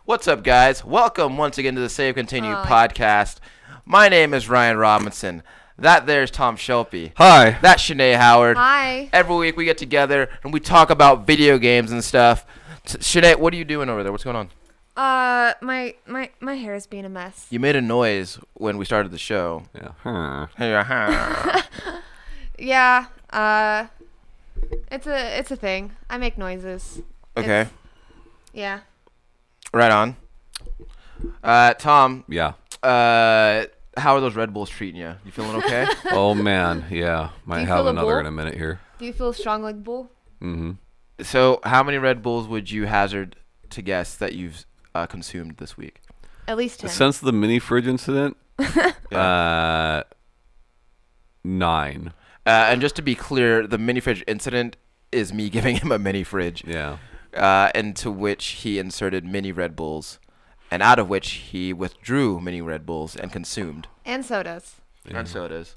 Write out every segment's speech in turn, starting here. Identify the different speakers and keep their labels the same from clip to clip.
Speaker 1: What's up, guys? Welcome once again to the Save Continue podcast. My name is Ryan Robinson. That there's Tom Shelby.
Speaker 2: Hi.
Speaker 1: That's Shanae Howard.
Speaker 3: Hi.
Speaker 1: Every week we get together and we talk about video games and stuff. Shanae, what are you doing over there? What's going on?
Speaker 3: My hair is being a mess.
Speaker 1: You made a noise when we started the show.
Speaker 2: Yeah.
Speaker 3: Yeah. It's a thing. I make noises.
Speaker 1: Okay.
Speaker 3: Yeah.
Speaker 1: Right on. Tom.
Speaker 2: Yeah.
Speaker 1: How are those Red Bulls treating you? You feeling okay?
Speaker 2: Oh man, yeah. Might have another
Speaker 3: bull?
Speaker 2: in a minute here.
Speaker 3: Do you feel strong like bull?
Speaker 2: Mm-hmm.
Speaker 1: So, how many Red Bulls would you hazard to guess that you've consumed this week?
Speaker 3: At least 10.
Speaker 2: Since the mini fridge incident, 9.
Speaker 1: And just to be clear, the mini fridge incident is me giving him a mini fridge.
Speaker 2: Yeah.
Speaker 1: Into which he inserted mini Red Bulls, and out of which he withdrew mini Red Bulls and consumed.
Speaker 3: And sodas.
Speaker 2: Yeah.
Speaker 1: And sodas.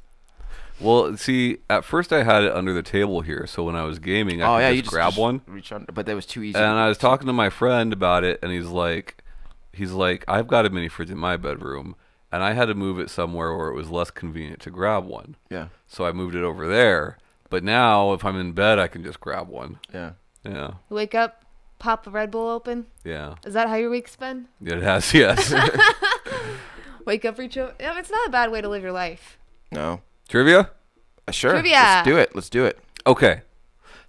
Speaker 2: Well, see, at first I had it under the table here, so when I was gaming, I could just grab one.
Speaker 1: Reach under, but that was too easy.
Speaker 2: And I was talking to my friend about it, and he's like, I've got a mini fridge in my bedroom, and I had to move it somewhere where it was less convenient to grab one.
Speaker 1: Yeah.
Speaker 2: So I moved it over there. But now, if I'm in bed, I can just grab one.
Speaker 1: Yeah.
Speaker 2: Yeah.
Speaker 3: Wake up, pop a Red Bull open.
Speaker 2: Yeah.
Speaker 3: Is that how your week's been?
Speaker 2: It has, yes.
Speaker 3: Wake up, reach over. No, it's not a bad way to live your life.
Speaker 1: No.
Speaker 2: Trivia?
Speaker 1: Sure.
Speaker 3: Trivia.
Speaker 1: Let's do it. Let's do it.
Speaker 2: Okay.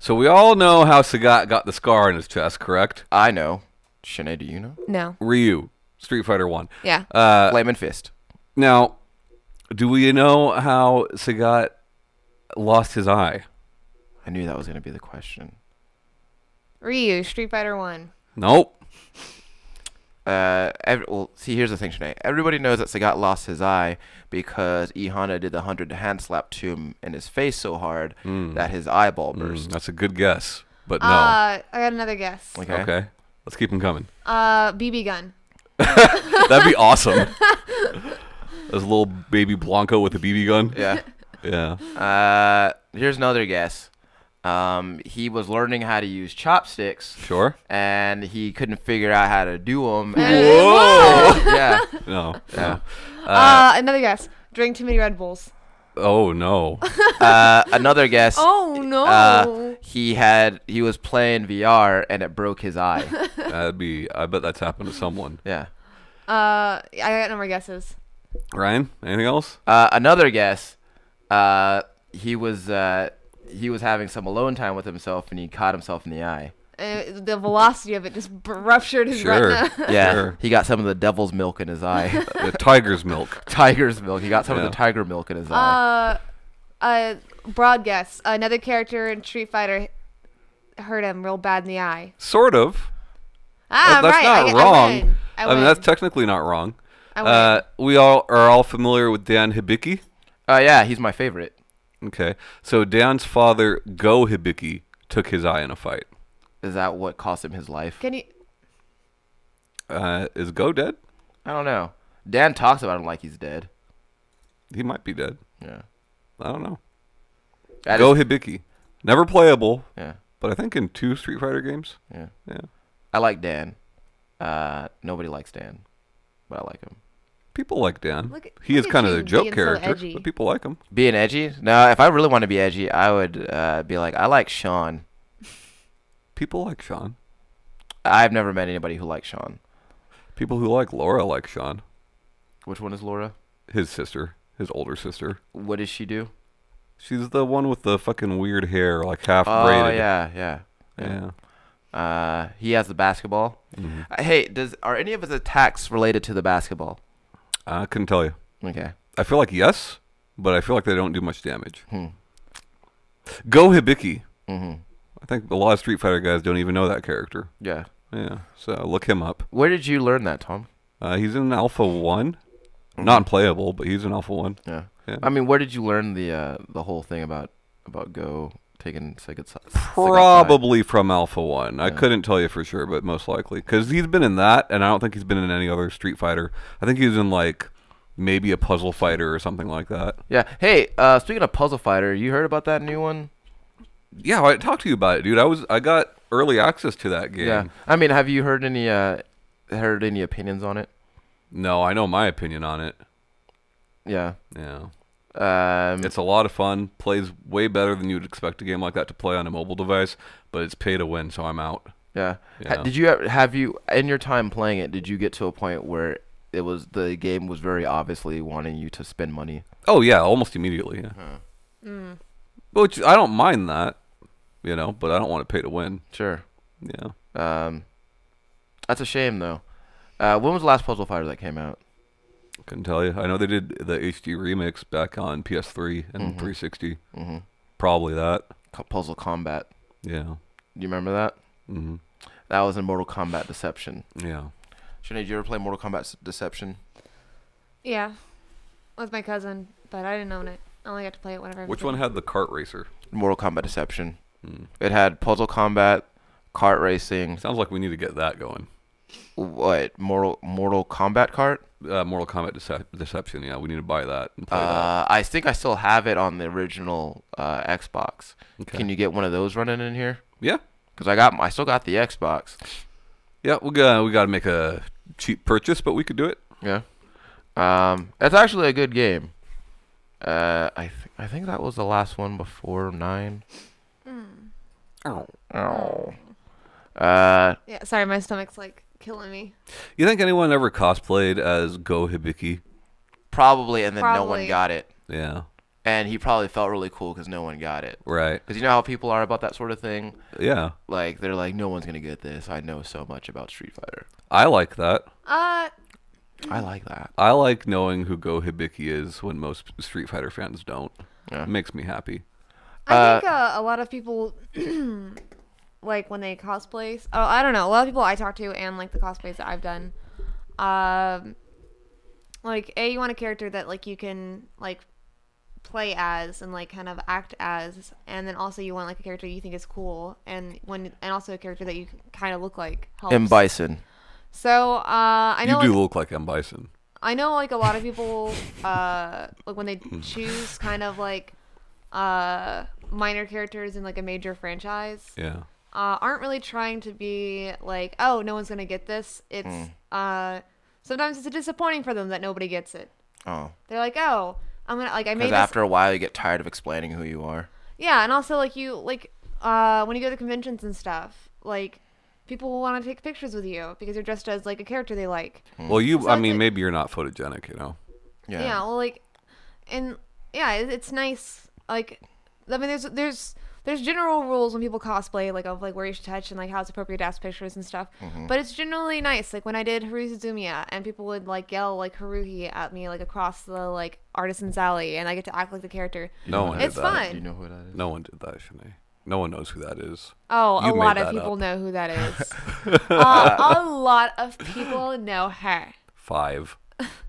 Speaker 2: So we all know how Sagat got the scar on his chest, correct?
Speaker 1: I know. Shanae, do you know?
Speaker 3: No.
Speaker 2: Ryu, Street Fighter 1.
Speaker 3: Yeah.
Speaker 1: Flame and Fist.
Speaker 2: Now, do we know how Sagat lost his eye?
Speaker 1: I knew that was going to be the question.
Speaker 3: Ryu, Street Fighter 1.
Speaker 2: Nope.
Speaker 1: Well, see, here's the thing, Shanae. Everybody knows that Sagat lost his eye because E Honda did the 100 hand slap to him in his face so hard that his eyeball burst.
Speaker 2: That's a good guess, but no.
Speaker 3: I got another guess.
Speaker 1: Okay.
Speaker 2: Let's keep them coming.
Speaker 3: BB gun.
Speaker 2: That'd be awesome. There's a little baby Blanco with a BB gun.
Speaker 1: Yeah.
Speaker 2: Yeah.
Speaker 1: Here's another guess. He was learning how to use chopsticks.
Speaker 2: Sure.
Speaker 1: And he couldn't figure out how to do them.
Speaker 2: Whoa!
Speaker 1: Yeah.
Speaker 2: No.
Speaker 1: Yeah.
Speaker 3: Another guess. Drink too many Red Bulls.
Speaker 2: Oh no.
Speaker 1: Another guess.
Speaker 3: Oh no.
Speaker 1: He was playing VR and it broke his eye.
Speaker 2: I bet that's happened to someone.
Speaker 1: Yeah.
Speaker 3: I got no more guesses.
Speaker 2: Ryan, anything else?
Speaker 1: Another guess. He was having some alone time with himself and he caught himself in the eye.
Speaker 3: The velocity of it just ruptured his retina.
Speaker 1: Yeah,
Speaker 2: Sure.
Speaker 1: He got some of the devil's milk in his eye.
Speaker 2: Tiger's milk.
Speaker 1: Tiger's milk. He got some of the tiger milk in his eye.
Speaker 3: Broad guess. Another character in Street Fighter hurt him real bad in the eye.
Speaker 2: Sort of.
Speaker 3: Ah,
Speaker 2: That's
Speaker 3: right.
Speaker 2: not wrong.
Speaker 3: I
Speaker 2: mean,
Speaker 3: win.
Speaker 2: that's technically not wrong.
Speaker 3: I win.
Speaker 2: We all are familiar with Dan Hibiki.
Speaker 1: Yeah, he's my favorite.
Speaker 2: Okay. So Dan's father, Go Hibiki, took his eye in a fight.
Speaker 1: Is that what cost him his life?
Speaker 3: Can you?
Speaker 2: Is Go dead?
Speaker 1: I don't know. Dan talks about him like he's dead.
Speaker 2: He might be dead.
Speaker 1: Yeah.
Speaker 2: I don't know.
Speaker 1: That
Speaker 2: Go
Speaker 1: is-
Speaker 2: Hibiki. Never playable,
Speaker 1: Yeah.
Speaker 2: but I think in 2 Street Fighter games.
Speaker 1: Yeah.
Speaker 2: Yeah.
Speaker 1: I like Dan. Nobody likes Dan, but I like him.
Speaker 2: People like Dan.
Speaker 3: Look at-
Speaker 2: He
Speaker 3: look
Speaker 2: is
Speaker 3: at
Speaker 2: kind of
Speaker 3: you
Speaker 2: the joke
Speaker 3: being so
Speaker 2: character,
Speaker 3: edgy.
Speaker 2: but people like him.
Speaker 1: Being edgy? No, if I really want to be edgy, I would be like, I like Sean.
Speaker 2: People like Sean.
Speaker 1: I've never met anybody who likes Sean.
Speaker 2: People who like Laura like Sean.
Speaker 1: Which one is Laura?
Speaker 2: His sister. His older sister.
Speaker 1: What does she do?
Speaker 2: She's the one with the fucking weird hair, like half
Speaker 1: Oh,
Speaker 2: braided.
Speaker 1: yeah. He has the basketball. Hey, are any of his attacks related to the basketball?
Speaker 2: I couldn't tell you.
Speaker 1: Okay.
Speaker 2: I feel like yes, but I feel like they don't do much damage. Go Hibiki. I think a lot of Street Fighter guys don't even know that character.
Speaker 1: Yeah.
Speaker 2: Yeah, so look him up.
Speaker 1: Where did you learn that, Tom?
Speaker 2: He's in Alpha 1. Not playable, but he's in Alpha 1.
Speaker 1: Yeah.
Speaker 2: Yeah.
Speaker 1: I mean, where did you learn the whole thing about Go taking Sagat's
Speaker 2: Probably from Alpha 1. I couldn't tell you for sure, but most likely. Because he's been in that, and I don't think he's been in any other Street Fighter. I think he's in, like, maybe a Puzzle Fighter or something like that.
Speaker 1: Yeah. Hey, speaking of Puzzle Fighter, you heard about that new one?
Speaker 2: Yeah, I talked to you about it, dude. I got early access to that game.
Speaker 1: Yeah. I mean, have you heard heard any opinions on it?
Speaker 2: No, I know my opinion on it.
Speaker 1: Yeah.
Speaker 2: Yeah.
Speaker 1: It's
Speaker 2: It's a lot of fun. Plays way better than you'd expect a game like that to play on a mobile device, but it's pay to win, so I'm out.
Speaker 1: yeah.
Speaker 2: Yeah.
Speaker 1: Did you have you in your time playing it? Did you get to a point where the game was very obviously wanting you to spend money?
Speaker 2: Oh yeah, almost immediately. Yeah. Which I don't mind that, but I don't want to pay to win.
Speaker 1: Sure.
Speaker 2: Yeah.
Speaker 1: That's a shame though. When was the last Puzzle Fighter that came out?
Speaker 2: Couldn't tell you. I know they did the HD remix back on PS3 and 360. Probably that.
Speaker 1: Puzzle Kombat.
Speaker 2: Yeah.
Speaker 1: Do you remember that? That was in Mortal Kombat Deception.
Speaker 2: Yeah.
Speaker 1: Sinead, did you ever play Mortal Kombat Deception?
Speaker 3: Yeah, with my cousin, but I didn't own it. I only got to play it whenever.
Speaker 2: Which one had the kart racer?
Speaker 1: Mortal Kombat Deception. It had Puzzle Combat, kart racing.
Speaker 2: Sounds like we need to get that going.
Speaker 1: What? Mortal Kombat kart?
Speaker 2: Mortal Kombat Deception. Yeah, we need to buy that and play that.
Speaker 1: I think I still have it on the original Xbox.
Speaker 2: Okay.
Speaker 1: Can you get one of those running in here?
Speaker 2: Yeah.
Speaker 1: Because I still got the Xbox.
Speaker 2: Yeah, we got to make a cheap purchase, but we could do it.
Speaker 1: Yeah. It's actually a good game. I think that was the last one before 9. Oh.
Speaker 3: Yeah, sorry, my stomach's like killing me.
Speaker 2: You think anyone ever cosplayed as Go Hibiki?
Speaker 1: Probably, and then no one
Speaker 3: Probably.
Speaker 1: got it.
Speaker 2: Yeah.
Speaker 1: And he probably felt really cool because no one got it.
Speaker 2: Right.
Speaker 1: Because you know how people are about that sort of thing?
Speaker 2: Yeah.
Speaker 1: Like, they're like, no one's going to get this. I know so much about Street Fighter.
Speaker 2: I like that.
Speaker 1: I like that.
Speaker 2: I like knowing who Go Hibiki is when most Street Fighter fans don't.
Speaker 1: Yeah.
Speaker 2: It makes me happy.
Speaker 3: I think a lot of people, like when they cosplay. Oh, I don't know. A lot of people I talk to and like the cosplays that I've done, like you want a character that like you can like play as and like kind of act as, and then also you want like a character you think is cool and also a character that you kind of look like. Helps.
Speaker 1: M. Bison.
Speaker 3: So I know
Speaker 2: You do look like M. Bison.
Speaker 3: I know like a lot of people like when they choose kind of like minor characters in like a major franchise.
Speaker 2: Yeah.
Speaker 3: Aren't really trying to be like, oh, no one's gonna get this. It's sometimes it's disappointing for them that nobody gets it.
Speaker 1: Oh.
Speaker 3: They're like, oh, I'm gonna like I made
Speaker 1: Because
Speaker 3: this.
Speaker 1: after a while, you get tired of explaining who you are.
Speaker 3: Yeah, and also like you like when you go to conventions and stuff, like people will want to take pictures with you because you're dressed as like a character they like.
Speaker 2: Well,
Speaker 3: So
Speaker 2: I
Speaker 3: it's
Speaker 2: mean,
Speaker 3: like-
Speaker 2: maybe you're not photogenic,
Speaker 1: Yeah.
Speaker 3: Yeah, well, like, and yeah, it's nice. Like, I mean, there's general rules when people cosplay, like of like where you should touch and like how it's appropriate to ask pictures and stuff. But it's generally nice. Like when I did Haruhi Suzumiya, and people would like yell like Haruhi at me like across the like Artisan's Alley, and I get to act like the character.
Speaker 2: No one
Speaker 3: It's
Speaker 2: did that.
Speaker 3: fun.
Speaker 1: Do you know who that is?
Speaker 2: No one did that, Shanae. No one knows who that is.
Speaker 3: Oh,
Speaker 2: You
Speaker 3: a
Speaker 2: made
Speaker 3: lot of
Speaker 2: that
Speaker 3: people
Speaker 2: up.
Speaker 3: know who that is. A lot of people know her.
Speaker 2: 5.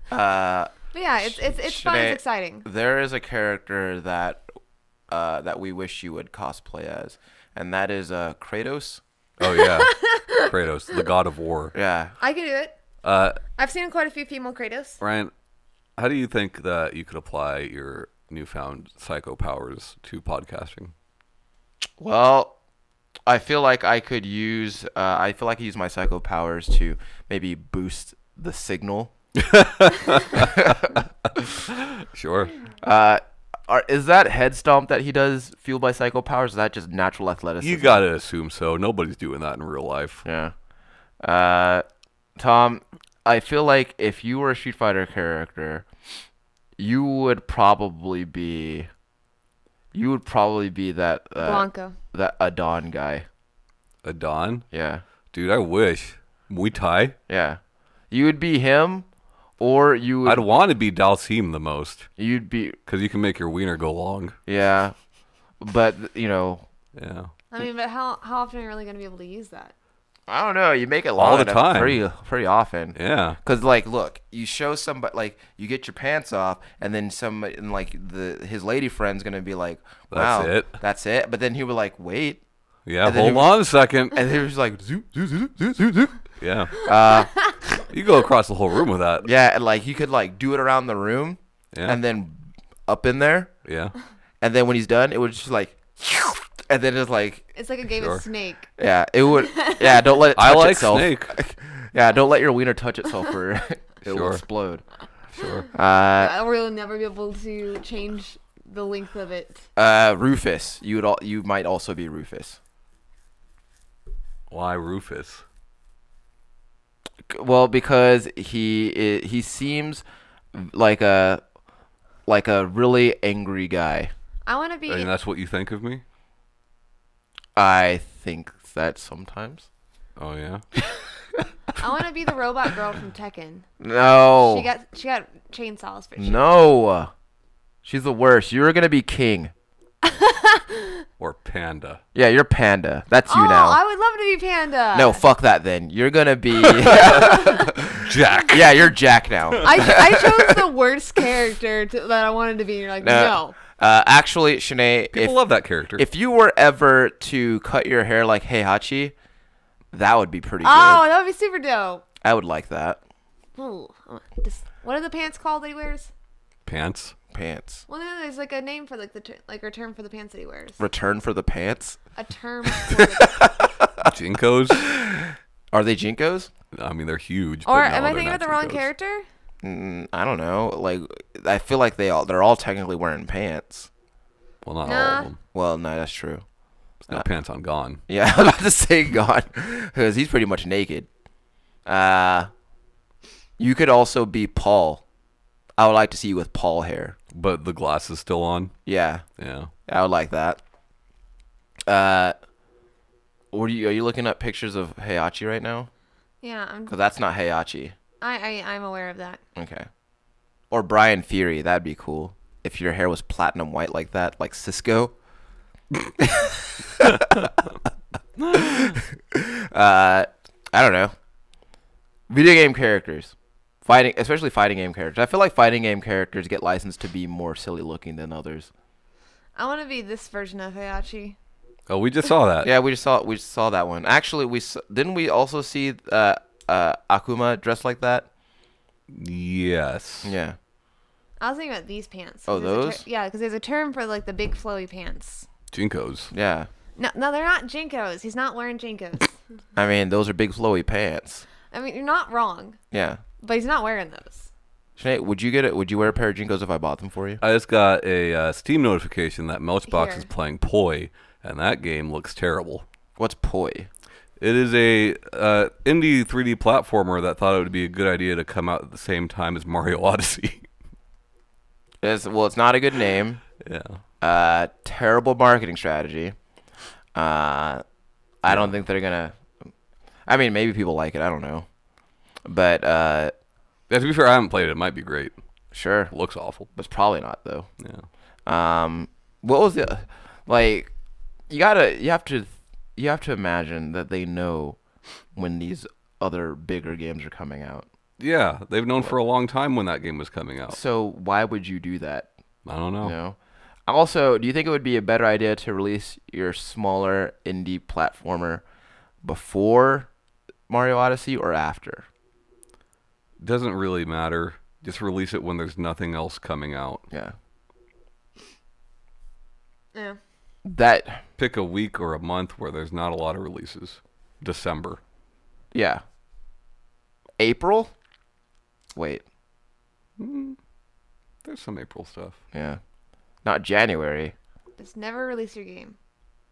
Speaker 3: But yeah, it's fun.
Speaker 1: Shanae,
Speaker 3: It's exciting.
Speaker 1: There is a character that we wish you would cosplay as, and that is Kratos.
Speaker 2: Oh yeah, Kratos, the god of war.
Speaker 1: Yeah.
Speaker 3: I can do it.
Speaker 2: Uh,
Speaker 3: I've seen quite a few female Kratos.
Speaker 2: Ryan, how do you think that you could apply your newfound psycho powers to podcasting?
Speaker 1: Well, I feel like I could use my psycho powers to maybe boost the signal.
Speaker 2: Sure.
Speaker 1: Is that head stomp that he does fueled by psycho powers? Or is that just natural athleticism?
Speaker 2: You gotta assume so. Nobody's doing that in real life.
Speaker 1: Yeah. Tom, I feel like if you were a Street Fighter character, you would probably be that
Speaker 3: Blanca.
Speaker 1: that Adon guy.
Speaker 2: Adon?
Speaker 1: Yeah.
Speaker 2: Dude, I wish. Muay Thai?
Speaker 1: Yeah. You would be him, or you would.
Speaker 2: I'd want to be Dalsim the most.
Speaker 1: You'd be.
Speaker 2: Because you can make your wiener go long.
Speaker 1: Yeah. But, you know.
Speaker 2: Yeah.
Speaker 3: I mean, but how often are you really going to be able to use that?
Speaker 1: I don't know. You make it long
Speaker 2: All the
Speaker 1: enough
Speaker 2: time.
Speaker 1: pretty often.
Speaker 2: Yeah.
Speaker 1: Cause like, look, you show somebody like you get your pants off, and then somebody and like his lady friend's gonna be like, "Wow, that's it." But then he would like, "Wait."
Speaker 2: Yeah.
Speaker 1: And then
Speaker 2: Hold on a second.
Speaker 1: And he was like, "Zoop, zoop, zoop, zoop, zoop, zoop."
Speaker 2: Yeah. You go across the whole room with that.
Speaker 1: Yeah, and like he could like do it around the room,
Speaker 2: Yeah.
Speaker 1: and then up in there,
Speaker 2: Yeah.
Speaker 1: and then when he's done, it would just like, And then it's like,
Speaker 3: It's like a game of Snake.
Speaker 1: yeah, it would. Yeah, don't let it touch
Speaker 2: I like
Speaker 1: itself.
Speaker 2: Snake.
Speaker 1: Yeah, don't let your wiener touch itself or it will explode.
Speaker 2: Sure.
Speaker 3: We'll never be able to change the length of it.
Speaker 1: Rufus. You might also be Rufus.
Speaker 2: Why Rufus?
Speaker 1: Well, because he seems like a really angry guy.
Speaker 3: I want to be.
Speaker 2: And that's what you think of me?
Speaker 1: I think that sometimes.
Speaker 2: Oh yeah.
Speaker 3: I want to be the robot girl from Tekken.
Speaker 1: No.
Speaker 3: She got chainsaws for shit.
Speaker 1: No. She's the worst. You're gonna be King.
Speaker 2: Or Panda.
Speaker 1: Yeah, you're Panda. That's you
Speaker 3: Oh,
Speaker 1: now.
Speaker 3: I would love to be Panda.
Speaker 1: No, fuck that then. You're gonna be
Speaker 2: Jack.
Speaker 1: Yeah, you're Jack now.
Speaker 3: I chose the worst character that I wanted to be. And you're like, no.
Speaker 1: Actually, Shanae,
Speaker 2: People love that character.
Speaker 1: if you were ever to cut your hair like Heihachi, that would be pretty good.
Speaker 3: Oh, that would be super dope.
Speaker 1: I would like that.
Speaker 3: Ooh, what are the pants called that he wears?
Speaker 2: Pants.
Speaker 1: Pants.
Speaker 3: Well, no, there's like a name for like a term for the pants that he wears.
Speaker 1: Return for the pants?
Speaker 3: A term for the
Speaker 2: Jinkos.
Speaker 1: Are they Jinkos?
Speaker 2: I mean, they're huge.
Speaker 3: Or
Speaker 2: but no,
Speaker 3: am I
Speaker 2: they're
Speaker 3: thinking
Speaker 2: not
Speaker 3: of the wrong
Speaker 2: Jinkos.
Speaker 3: character?
Speaker 1: I don't know. Like, I feel like they're all technically wearing pants.
Speaker 2: Well, not all
Speaker 3: Nah.
Speaker 2: of them.
Speaker 1: Well, no, that's true.
Speaker 2: There's no pants on Gone.
Speaker 1: Yeah, I was about to say God, because he's pretty much naked. You could also be Paul. I would like to see you with Paul hair.
Speaker 2: But the glass is still on.
Speaker 1: Yeah,
Speaker 2: Yeah.
Speaker 1: I would like that. Are you looking at pictures of Heihachi right now?
Speaker 3: Yeah,
Speaker 1: Because that's not Heihachi.
Speaker 3: I'm aware of that.
Speaker 1: Okay. Or Brian Fury. That'd be cool. If your hair was platinum white like that, like Cisco. I don't know. Video game characters. Especially fighting game characters. I feel like fighting game characters get licensed to be more silly looking than others.
Speaker 3: I want to be this version of Heihachi.
Speaker 2: Oh, we just saw that.
Speaker 1: Yeah, we just saw that one. Actually, didn't we also see Akuma dressed like that?
Speaker 2: Yes.
Speaker 1: Yeah.
Speaker 3: I was thinking about these pants.
Speaker 1: Oh, those?
Speaker 3: Yeah, because there's a term for like the big flowy pants.
Speaker 2: Jinkos.
Speaker 1: Yeah.
Speaker 3: No, they're not Jinkos. He's not wearing Jinkos.
Speaker 1: I mean, those are big flowy pants.
Speaker 3: I mean, you're not wrong,
Speaker 1: Yeah.
Speaker 3: but he's not wearing those.
Speaker 1: Sinead, would you wear a pair of Jinkos if I bought them for you?
Speaker 2: I just got a Steam notification that Melchbox
Speaker 3: Here.
Speaker 2: is playing Poi, and that game looks terrible.
Speaker 1: What's Poi?
Speaker 2: It is a indie 3D platformer that thought it would be a good idea to come out at the same time as Mario Odyssey.
Speaker 1: It's not a good name.
Speaker 2: Yeah.
Speaker 1: Terrible marketing strategy. I don't think they're gonna. I mean, maybe people like it. I don't know. But
Speaker 2: Yeah, to be fair, I haven't played it. It might be great.
Speaker 1: sure,
Speaker 2: It looks awful.
Speaker 1: but it's probably not though.
Speaker 2: Yeah.
Speaker 1: What was the like? You have to imagine that they know when these other bigger games are coming out.
Speaker 2: Yeah, they've known for a long time when that game was coming out.
Speaker 1: So why would you do that?
Speaker 2: I don't know.
Speaker 1: You know? Also, do you think it would be a better idea to release your smaller indie platformer before Mario Odyssey or after?
Speaker 2: Doesn't really matter. Just release it when there's nothing else coming out.
Speaker 1: Yeah.
Speaker 3: Yeah.
Speaker 1: That.
Speaker 2: Pick a week or a month where there's not a lot of releases. December.
Speaker 1: Yeah. April? Wait.
Speaker 2: There's some April stuff.
Speaker 1: Yeah. Not January.
Speaker 3: Just never release your game.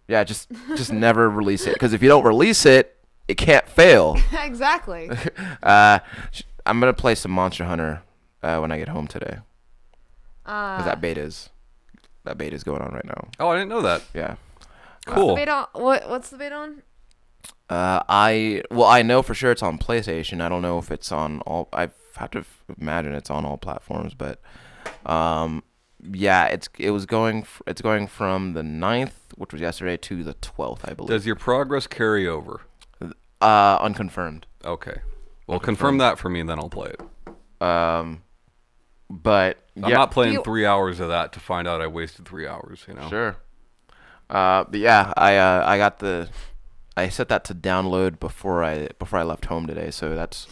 Speaker 1: Yeah, just never release it. Because if you don't release it, it can't fail.
Speaker 3: Exactly.
Speaker 1: I'm going to play some Monster Hunter when I get home today. Because that beta's going on right now.
Speaker 2: Oh, I didn't know that.
Speaker 1: Yeah.
Speaker 2: Cool.
Speaker 3: What's the beta on?
Speaker 1: I know for sure it's on PlayStation. I don't know if it's on all. I have to imagine it's on all platforms, but yeah, it's going from the 9th, which was yesterday, to the 12th, I believe.
Speaker 2: Does your progress carry over?
Speaker 1: Unconfirmed.
Speaker 2: Okay. Well, confirm that for me, and then I'll play it.
Speaker 1: But
Speaker 2: I'm not playing 3 hours of that to find out I wasted 3 hours. You know.
Speaker 1: Sure. But yeah, I set that to download before I left home today, so that's.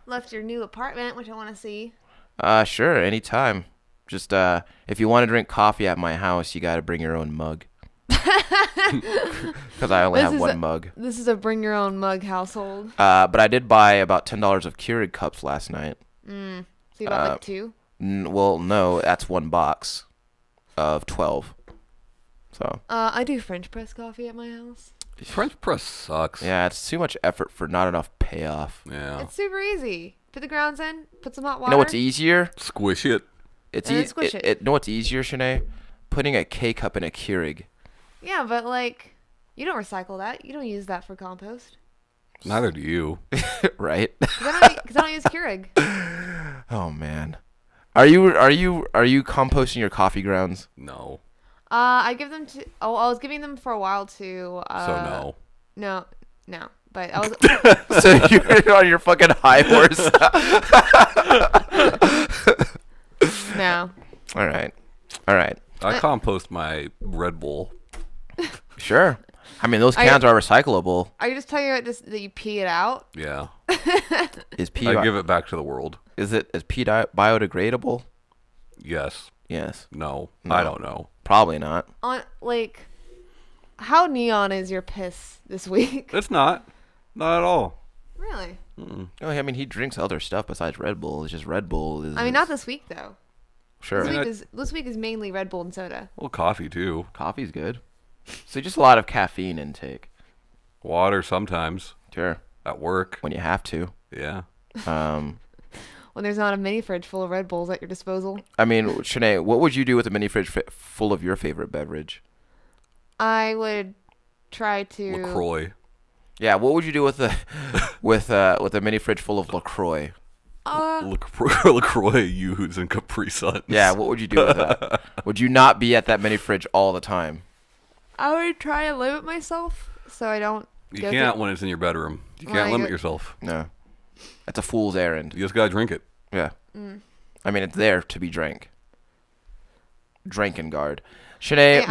Speaker 3: Left your new apartment, which I want to see.
Speaker 1: Sure, anytime. Just if you want to drink coffee at my house, you got to bring your own mug. Because I only have one mug.
Speaker 3: This is a bring your own mug household.
Speaker 1: But I did buy about $10 of Keurig cups last night.
Speaker 3: So you bought like 2?
Speaker 1: Well, no, that's one box of 12. So.
Speaker 3: I do French press coffee at my house.
Speaker 2: French press sucks.
Speaker 1: Yeah, it's too much effort for not enough payoff.
Speaker 2: Yeah.
Speaker 3: It's super easy. Put the grounds in, put some hot water.
Speaker 1: You know what's easier?
Speaker 2: Squish it.
Speaker 1: It's
Speaker 3: And then squish it.
Speaker 1: know what's easier, Shanae? Putting a K-cup in a Keurig.
Speaker 3: Yeah, but like, you don't recycle that. You don't use that for compost.
Speaker 2: Neither do you.
Speaker 1: Right?
Speaker 3: Because I don't use Keurig.
Speaker 1: Oh man. Are you composting your coffee grounds?
Speaker 2: No.
Speaker 3: I give them to. Oh, I was giving them for a while to.
Speaker 2: So no.
Speaker 3: No. But I was.
Speaker 1: So you're on your fucking high horse.
Speaker 3: No.
Speaker 1: All right.
Speaker 2: I compost my Red Bull.
Speaker 1: Sure. I mean, those cans are recyclable.
Speaker 3: Are you just telling me that you pee it out?
Speaker 2: Yeah.
Speaker 1: Is pee?
Speaker 2: I give it back to the world.
Speaker 1: Is pee biodegradable?
Speaker 2: Yes.
Speaker 1: Yes.
Speaker 2: No.
Speaker 1: No.
Speaker 2: I don't know.
Speaker 1: Probably not.
Speaker 3: How neon is your piss this week?
Speaker 2: It's not. Not at all.
Speaker 3: Really?
Speaker 2: Mm-mm.
Speaker 1: Oh, I mean, he drinks other stuff besides Red Bull. It's just Red Bull.
Speaker 3: I mean, not this week though.
Speaker 1: Sure.
Speaker 3: This week is mainly Red Bull and soda.
Speaker 2: Well, coffee too.
Speaker 1: Coffee's good. So just a lot of caffeine intake.
Speaker 2: Water sometimes.
Speaker 1: Sure.
Speaker 2: At work.
Speaker 1: When you have to.
Speaker 2: Yeah.
Speaker 3: When there's not a mini fridge full of Red Bulls at your disposal.
Speaker 1: I mean, Shanae, what would you do with a mini fridge full of your favorite beverage?
Speaker 3: I would try to.
Speaker 2: LaCroix.
Speaker 1: Yeah, what would you do with a with a mini fridge full of LaCroix?
Speaker 2: LaCroix, Yoo-Hoos, and Capri Suns.
Speaker 1: Yeah, what would you do with that? Would you not be at that mini fridge all the time?
Speaker 3: I would try and limit myself so I don't.
Speaker 2: You can't when it's in your bedroom. You can't limit yourself.
Speaker 1: No. That's a fool's errand.
Speaker 2: You just gotta drink it.
Speaker 1: Yeah. I mean, it's there to be drank. Drinking-guard. Shanae.
Speaker 3: Hey,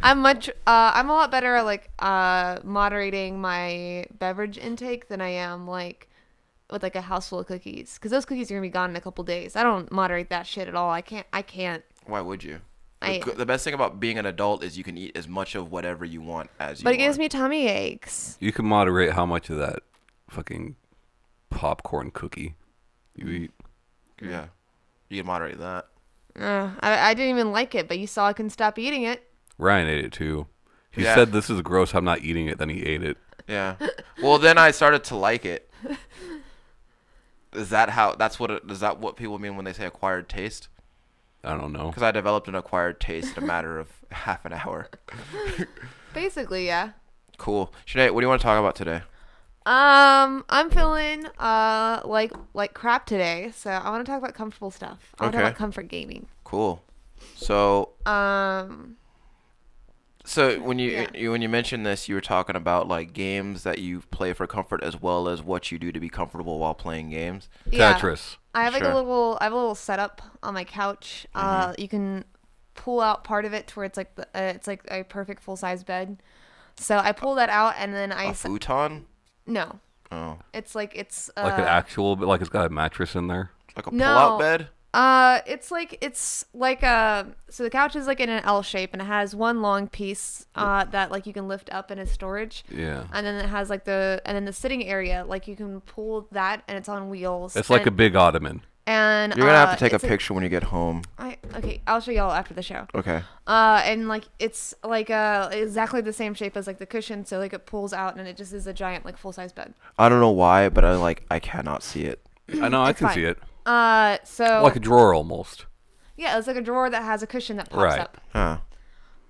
Speaker 3: I'm a lot better at like moderating my beverage intake than I am like with like a house full of cookies, because those cookies are gonna be gone in a couple days. I don't moderate that shit at all. I can't.
Speaker 1: Why would you? The best thing about being an adult is you can eat as much of whatever you want as you want.
Speaker 3: But it gives me tummy aches.
Speaker 2: You can moderate how much of that fucking popcorn cookie you eat.
Speaker 1: Yeah. You can moderate that.
Speaker 3: I didn't even like it, but you saw I couldn't stop eating it.
Speaker 2: Ryan ate it too. He said, "This is gross. I'm not eating it." Then he ate it.
Speaker 1: Yeah. Well, then I started to like it. Is that what people mean when they say acquired taste?
Speaker 2: I don't know.
Speaker 1: Because I developed an acquired taste in a matter of half an hour.
Speaker 3: Basically, yeah.
Speaker 1: Cool. Sinead, what do you want to talk about today?
Speaker 3: I'm feeling like crap today, so I want to talk about comfortable stuff. I want to talk about comfort gaming.
Speaker 1: Cool. So when you mentioned this, you were talking about like games that you play for comfort as well as what you do to be comfortable while playing games.
Speaker 3: Yeah.
Speaker 2: Tetris.
Speaker 3: I have a little setup on my couch. You can pull out part of it to where it's like it's like a perfect full size bed. So I pull that out and then
Speaker 1: a futon.
Speaker 3: No.
Speaker 1: Oh.
Speaker 3: It's like an
Speaker 2: actual, but like it's got a mattress in there.
Speaker 1: Like a pull-out bed.
Speaker 3: So the couch is like in an L shape and it has one long piece that like you can lift up in as storage.
Speaker 2: Yeah.
Speaker 3: And then it has like the sitting area, like you can pull that and it's on wheels.
Speaker 2: It's like a big ottoman.
Speaker 3: And
Speaker 1: you're gonna have to take a picture when you get home.
Speaker 3: Okay, I'll show y'all after the show.
Speaker 1: Okay.
Speaker 3: And like it's like exactly the same shape as like the cushion, so like it pulls out and it just is a giant like full size bed.
Speaker 1: I don't know why, but I cannot see it.
Speaker 2: I know, I can see it.
Speaker 3: So
Speaker 2: like a drawer almost.
Speaker 3: Yeah, it's like a drawer that has a cushion that pops up.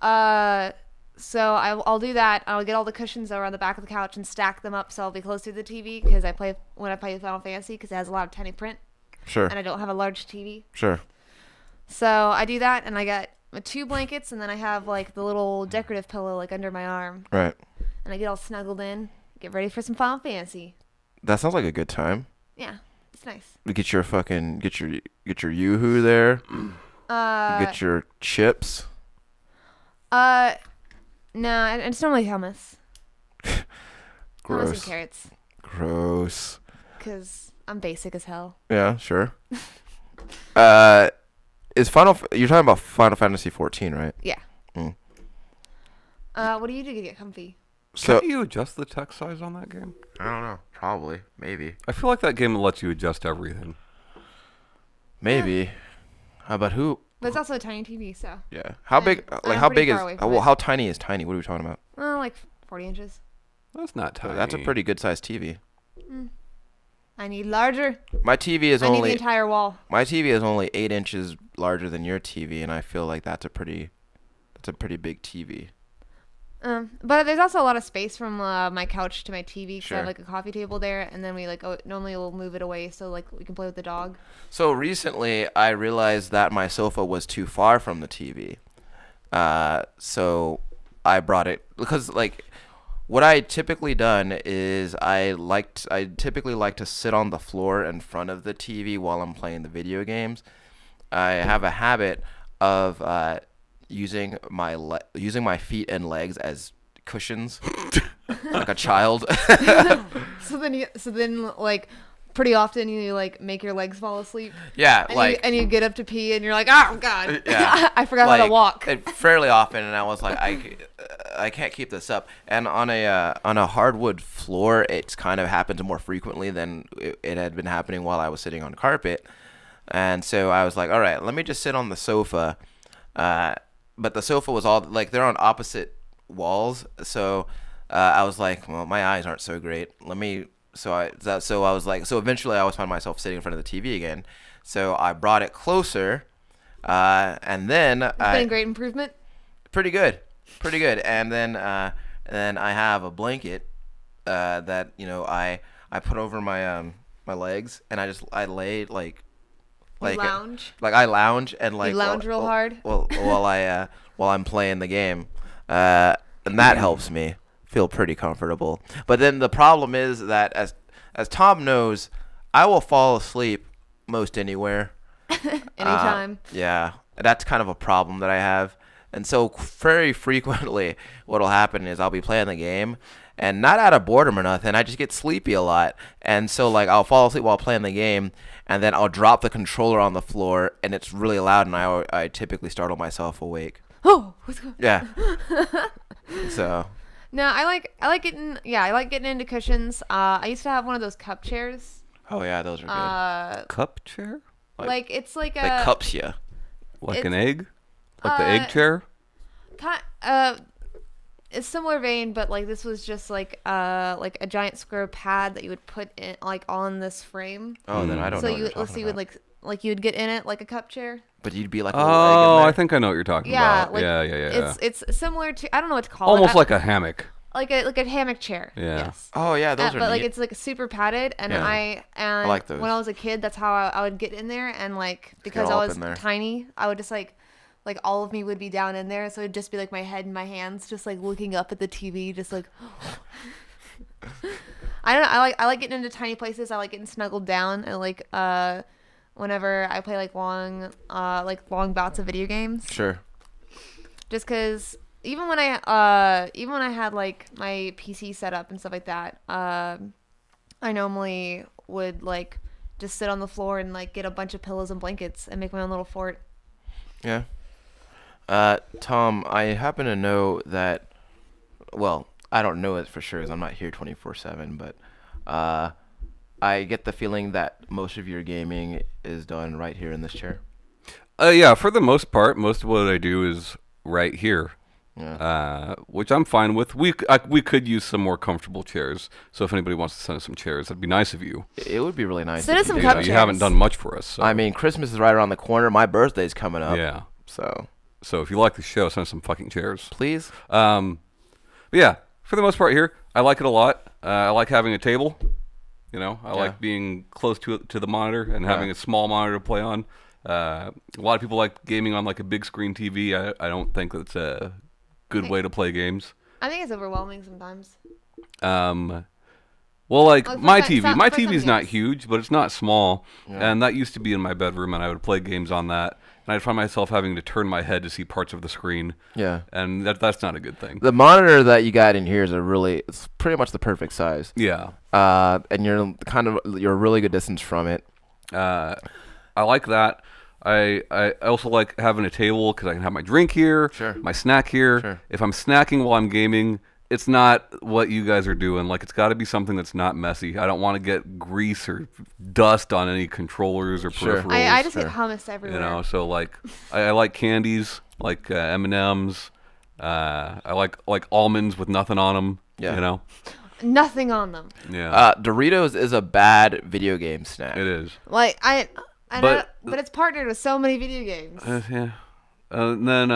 Speaker 1: Huh.
Speaker 3: So I'll do that. I'll get all the cushions that are on the back of the couch and stack them up so I'll be close to the TV because when I play Final Fantasy because it has a lot of tiny print.
Speaker 1: Sure.
Speaker 3: And I don't have a large TV.
Speaker 1: Sure.
Speaker 3: So I do that, and I got 2 blankets, and then I have like the little decorative pillow like under my arm.
Speaker 1: Right.
Speaker 3: And I get all snuggled in, get ready for some Final Fantasy.
Speaker 1: That sounds like a good time.
Speaker 3: Yeah, it's nice.
Speaker 1: Get your Yoo-Hoo there. Get your chips.
Speaker 3: No, it's normally hummus.
Speaker 1: Gross.
Speaker 3: Hummus and carrots.
Speaker 1: Gross.
Speaker 3: Because I'm basic as hell.
Speaker 1: Yeah, sure. You're talking about Final Fantasy 14, right?
Speaker 3: Yeah. What do you do to get comfy?
Speaker 1: So
Speaker 2: Can you adjust the text size on that game?
Speaker 1: I don't know. Probably, maybe,
Speaker 2: I feel like that game lets you adjust everything.
Speaker 1: maybe. But who?
Speaker 3: But it's also a tiny TV, so.
Speaker 1: Yeah. How big? Like
Speaker 3: I'm
Speaker 1: how
Speaker 3: pretty
Speaker 1: big is?
Speaker 3: far away from
Speaker 1: Well,
Speaker 3: it.
Speaker 1: how tiny is tiny? What are we talking about?
Speaker 3: Like 40 inches.
Speaker 2: That's not tiny.
Speaker 1: That's a pretty good sized TV.
Speaker 3: I need larger.
Speaker 1: My TV is
Speaker 3: I need the
Speaker 1: only
Speaker 3: entire wall.
Speaker 1: my TV is only 8 inches larger than your TV, and I feel like that's a pretty big TV.
Speaker 3: But there's also a lot of space from my couch to my TV because I have
Speaker 1: Sure.
Speaker 3: like a coffee table there, and then we like normally we'll move it away so like we can play with the dog.
Speaker 1: So recently, I realized that my sofa was too far from the TV. So I brought it because like what I typically done is I typically like to sit on the floor in front of the TV while I'm playing the video games. I have a habit of using my feet and legs as cushions, like a child.
Speaker 3: So then like pretty often you like make your legs fall asleep.
Speaker 1: Yeah,
Speaker 3: And
Speaker 1: like
Speaker 3: you get up to pee and you're like, oh god,
Speaker 1: Yeah.
Speaker 3: I forgot how to
Speaker 1: like,
Speaker 3: walk.
Speaker 1: fairly often, and I was like, I can't keep this up. And on a hardwood floor, it's kind of happens more frequently than it had been happening while I was sitting on carpet. And so I was like, all right, let me just sit on the sofa. But the sofa was all like they're on opposite walls, so I was like, well, my eyes aren't so great. So I was like, so eventually I always found myself sitting in front of the TV again. So I brought it closer, and then
Speaker 3: It's been a great improvement.
Speaker 1: pretty good. And then I have a blanket that I put over my my legs, and I lay like
Speaker 3: Lounge.
Speaker 1: like I lounge and like
Speaker 3: You lounge real hard.
Speaker 1: while I'm playing the game, and that helps me feel pretty comfortable. But then the problem is that as Tom knows, I will fall asleep most anywhere.
Speaker 3: Anytime.
Speaker 1: Yeah, that's kind of a problem that I have. And so very frequently what'll happen is I'll be playing the game and not out of boredom or nothing, I just get sleepy a lot. And so like I'll fall asleep while playing the game, and then I'll drop the controller on the floor and it's really loud, and I typically startle myself awake.
Speaker 3: Oh, what's going?
Speaker 1: Yeah. So
Speaker 3: No, I like getting into cushions. I used to have one of those cup chairs.
Speaker 1: oh yeah, those are good.
Speaker 2: Cup chair?
Speaker 3: Like it's like
Speaker 1: Like
Speaker 3: a
Speaker 1: cups you.
Speaker 2: Like an
Speaker 3: It's-
Speaker 2: egg? Like the egg chair?
Speaker 3: it's similar vein, but like this was just like a giant square pad that you would put in like on this frame.
Speaker 1: Oh, then I don't
Speaker 3: So
Speaker 1: know what
Speaker 3: you
Speaker 1: you're talking
Speaker 3: you would
Speaker 1: about.
Speaker 3: like you'd get in it like a cup chair.
Speaker 1: But you'd be like a little egg in
Speaker 2: Oh,
Speaker 1: there.
Speaker 2: I think I know what you're talking
Speaker 3: Yeah,
Speaker 2: about.
Speaker 3: like
Speaker 2: Yeah.
Speaker 3: it's similar to I don't know what to call
Speaker 2: Almost
Speaker 3: it.
Speaker 2: like a hammock.
Speaker 3: like a hammock chair.
Speaker 2: Yeah.
Speaker 3: Yes.
Speaker 1: Oh yeah, those are
Speaker 3: But like
Speaker 1: neat.
Speaker 3: it's like super padded, and
Speaker 1: Yeah.
Speaker 3: I
Speaker 1: like those.
Speaker 3: when I was a kid, that's how I would get in there, and like because
Speaker 1: all
Speaker 3: I
Speaker 1: up
Speaker 3: was
Speaker 1: in there.
Speaker 3: tiny, I would just like all of me would be down in there, so it'd just be like my head and my hands, just like looking up at the TV, just like. I don't know. I like getting into tiny places. I like getting snuggled down, and like whenever I play like long bouts of video games.
Speaker 1: Sure.
Speaker 3: Just because even when I had like my PC set up and stuff like that, I normally would like just sit on the floor and like get a bunch of pillows and blankets and make my own little fort.
Speaker 1: Yeah. Tom, I happen to know that, well, I don't know it for sure because I'm not here 24/7, but I get the feeling that most of your gaming is done right here in this chair.
Speaker 2: Yeah, for the most part, most of what I do is right here.
Speaker 1: Yeah.
Speaker 2: Which I'm fine with. We could use some more comfortable chairs. So if anybody wants to send us some chairs, that'd be nice of you.
Speaker 1: It would be really nice.
Speaker 3: Send
Speaker 1: if
Speaker 3: us
Speaker 1: you
Speaker 3: some
Speaker 1: did
Speaker 3: cup
Speaker 1: that.
Speaker 2: You haven't
Speaker 3: chairs.
Speaker 2: done much for us. So.
Speaker 1: I mean, Christmas is right around the corner. My birthday's coming up.
Speaker 2: yeah.
Speaker 1: So
Speaker 2: So if you like the show, send us some fucking chairs.
Speaker 1: please.
Speaker 2: But yeah, for the most part here, I like it a lot. I like having a table. You know, I like being close to the monitor and having a small monitor to play on. A lot of people like gaming on like a big screen TV. I don't think that's a good way to play games.
Speaker 3: I think it's overwhelming sometimes.
Speaker 2: Well, like
Speaker 3: Oh, for
Speaker 2: my
Speaker 3: some-
Speaker 2: TV,
Speaker 3: some-
Speaker 2: my
Speaker 3: for some
Speaker 2: TV's not
Speaker 3: games.
Speaker 2: huge, but it's not small, and that used to be in my bedroom, and I would play games on that, and I'd find myself having to turn my head to see parts of the screen,
Speaker 1: Yeah.
Speaker 2: and that's not a good thing.
Speaker 1: The monitor that you got in here is it's pretty much the perfect size.
Speaker 2: Yeah,
Speaker 1: And you're a really good distance from it.
Speaker 2: I like that. I also like having a table because I can have my drink here,
Speaker 1: Sure.
Speaker 2: my snack here.
Speaker 1: Sure.
Speaker 2: If I'm snacking while I'm gaming, it's not what you guys are doing. Like, it's got to be something that's not messy. I don't want to get grease or dust on any controllers or
Speaker 1: Sure.
Speaker 2: peripherals.
Speaker 3: I just get hummus everywhere.
Speaker 2: You know, so like I like candies, like M&Ms. I like almonds with nothing on them.
Speaker 1: Yeah.
Speaker 2: You know.
Speaker 3: Nothing on them.
Speaker 2: Yeah.
Speaker 1: Doritos is a bad video game snack.
Speaker 2: It is.
Speaker 3: Like
Speaker 2: But-
Speaker 3: but it's partnered with so many video games.
Speaker 2: Yeah. And then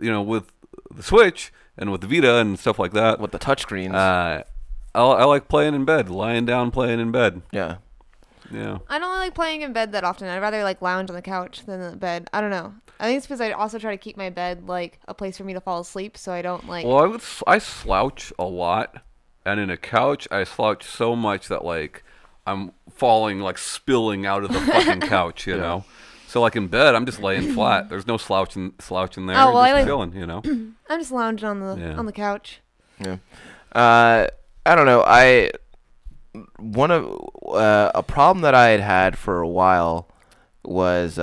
Speaker 2: you know, with the Switch and with the Vita and stuff like that,
Speaker 1: With the touchscreens.
Speaker 2: I like playing in bed, lying down, playing in bed.
Speaker 1: Yeah.
Speaker 2: Yeah.
Speaker 3: I don't like playing in bed that often. I'd rather like lounge on the couch than in bed. I don't know. I think it's because I also try to keep my bed like a place for me to fall asleep, so I don't like.
Speaker 2: Well, I slouch a lot, and in a couch I slouch so much that like I'm falling, like spilling out of the fucking couch, you know. So like in bed, I'm just laying flat. There's no slouching there.
Speaker 3: Oh, well,
Speaker 2: just
Speaker 3: I like-
Speaker 2: chilling, you know.
Speaker 3: I'm just lounging on the couch.
Speaker 1: Yeah. I don't know. A problem that I had for a while was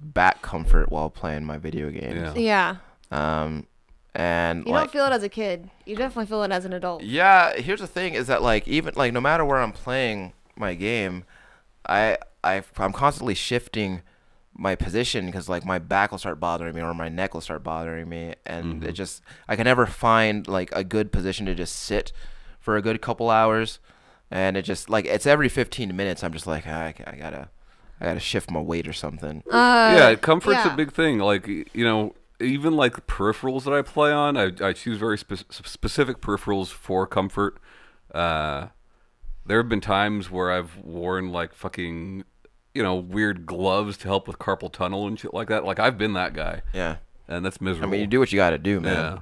Speaker 1: back comfort while playing my video games.
Speaker 2: Yeah.
Speaker 3: Yeah.
Speaker 1: And
Speaker 3: You
Speaker 1: like,
Speaker 3: don't feel it as a kid. You definitely feel it as an adult.
Speaker 1: yeah, here's the thing: is that like even like no matter where I'm playing my game, I'm constantly shifting my position because like my back will start bothering me or my neck will start bothering me, and it just I can never find like a good position to just sit for a good couple hours, and it just like it's every 15 minutes I'm just like I gotta shift my weight or something.
Speaker 2: Yeah, comfort's
Speaker 3: yeah.
Speaker 2: a big thing. Like, you know, even like peripherals that I play on, I choose very specific peripherals for comfort. There have been times where I've worn like fucking, you know, weird gloves to help with carpal tunnel and shit like that. Like, I've been that guy,
Speaker 1: Yeah,
Speaker 2: and that's
Speaker 1: I
Speaker 2: miserable.
Speaker 1: mean you do what you gotta do, man.
Speaker 2: Yeah.